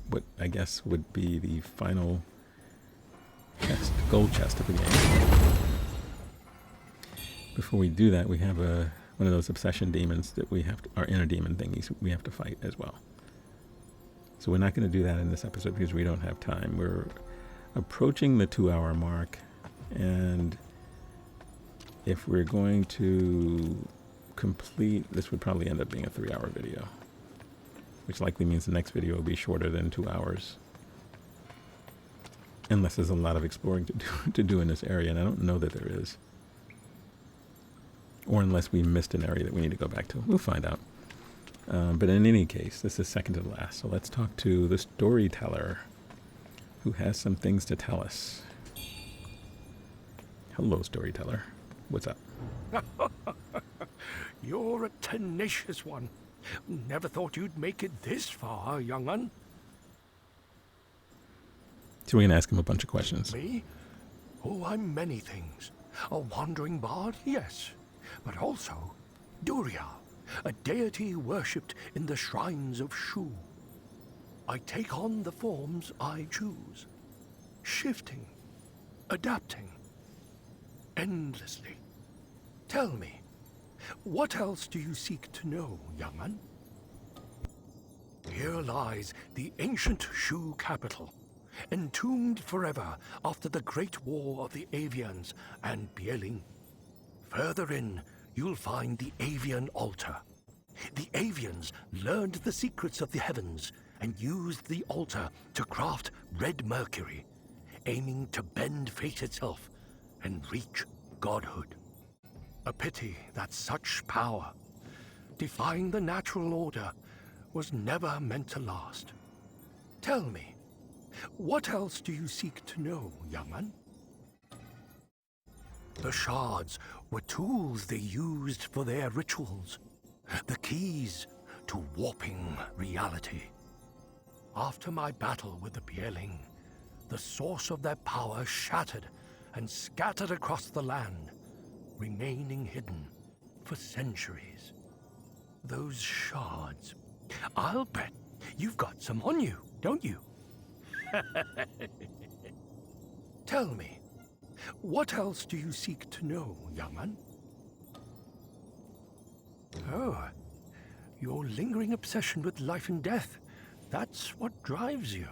what I guess would be the final chest, gold chest of the game. Before we do that, we have one of those obsession demons that we have to, our inner demon thingies, we have to fight as well. So we're not going to do that in this episode because we don't have time. We're approaching the 2-hour mark, and if we're going to complete, this would probably end up being a 3-hour video, which likely means the next video will be shorter than 2 hours. Unless there's a lot of exploring to do in this area, and I don't know that there is. Or unless we missed an area that we need to go back to. We'll find out. But in any case, this is second to the last. So let's talk to the storyteller who has some things to tell us. Hello, storyteller. What's up? You're a tenacious one. Never thought you'd make it this far, young un. So we're going to ask him a bunch of questions. Me? Oh, I'm many things. A wandering bard, yes. But also Duria, a deity worshipped in the shrines of Shu. I take on the forms I choose, shifting, adapting, endlessly. Tell me, what else do you seek to know, young un? Here lies the ancient Shu capital, entombed forever after the great war of the Avians and Bieling. Further in, you'll find the Avian altar. The Avians learned the secrets of the heavens and used the altar to craft red mercury, aiming to bend fate itself and reach godhood. A pity that such power, defying the natural order, was never meant to last. Tell me, what else do you seek to know, young man? The shards were tools they used for their rituals, the keys to warping reality. After my battle with the Bieling, the source of their power shattered and scattered across the land, remaining hidden for centuries. Those shards, I'll bet you've got some on you, don't you? Tell me, what else do you seek to know, young man? Oh, your lingering obsession with life and death, that's what drives you.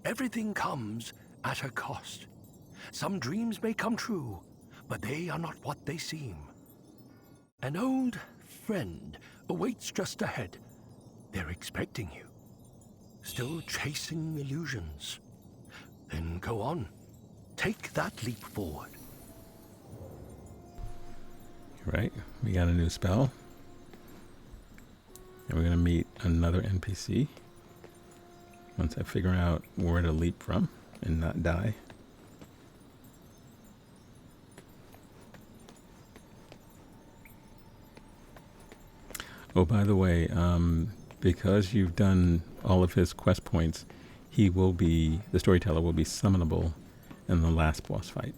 Everything comes at a cost. Some dreams may come true, but they are not what they seem. An old friend awaits just ahead. They're expecting you. Still chasing illusions. Then go on. Take that leap forward. Right, we got a new spell. And we're going to meet another NPC. Once I figure out where to leap from and not die. Oh, by the way, because you've done all of his quest points, the storyteller will be summonable in the last boss fight.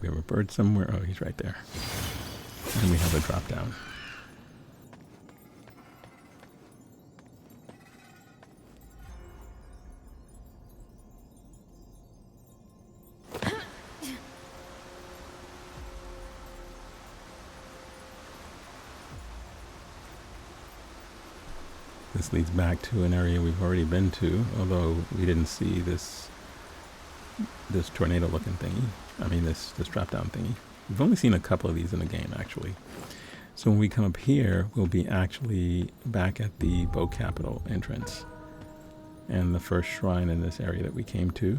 We have a bird somewhere. Oh, he's right there. And we have a drop down. This leads back to an area we've already been to, although we didn't see this tornado looking thingy. I mean this drop down thingy. We've only seen a couple of these in the game actually. So when we come up here, we'll be actually back at the bow capital entrance and the first shrine in this area that we came to.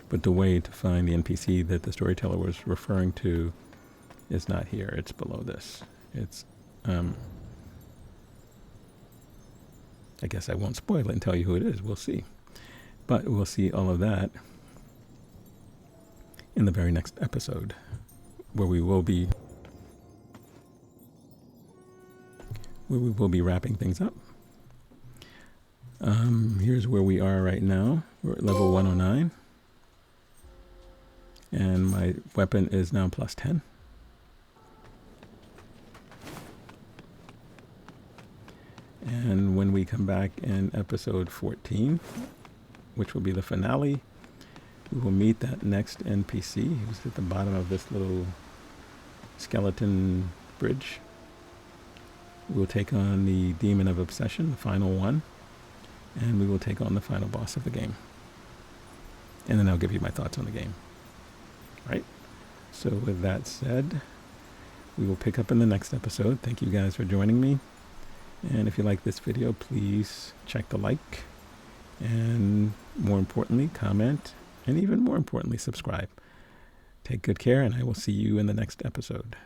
But the way to find the NPC that the storyteller was referring to is not here. It's below this. It's, I guess I won't spoil it and tell you who it is. We'll see. But we'll see all of that in the very next episode, where we will be wrapping things up. Here's where we are right now. We're at level 109. And my weapon is now plus 10. And when we come back in episode 14, which will be the finale, we will meet that next NPC who's at the bottom of this little skeleton bridge. We will take on the Demon of Obsession, the final one, and we will take on the final boss of the game. And then I'll give you my thoughts on the game. Right? So with that said, we will pick up in the next episode. Thank you guys for joining me. And if you like this video, please check the like. And more importantly, comment. And even more importantly, subscribe. Take good care, and I will see you in the next episode.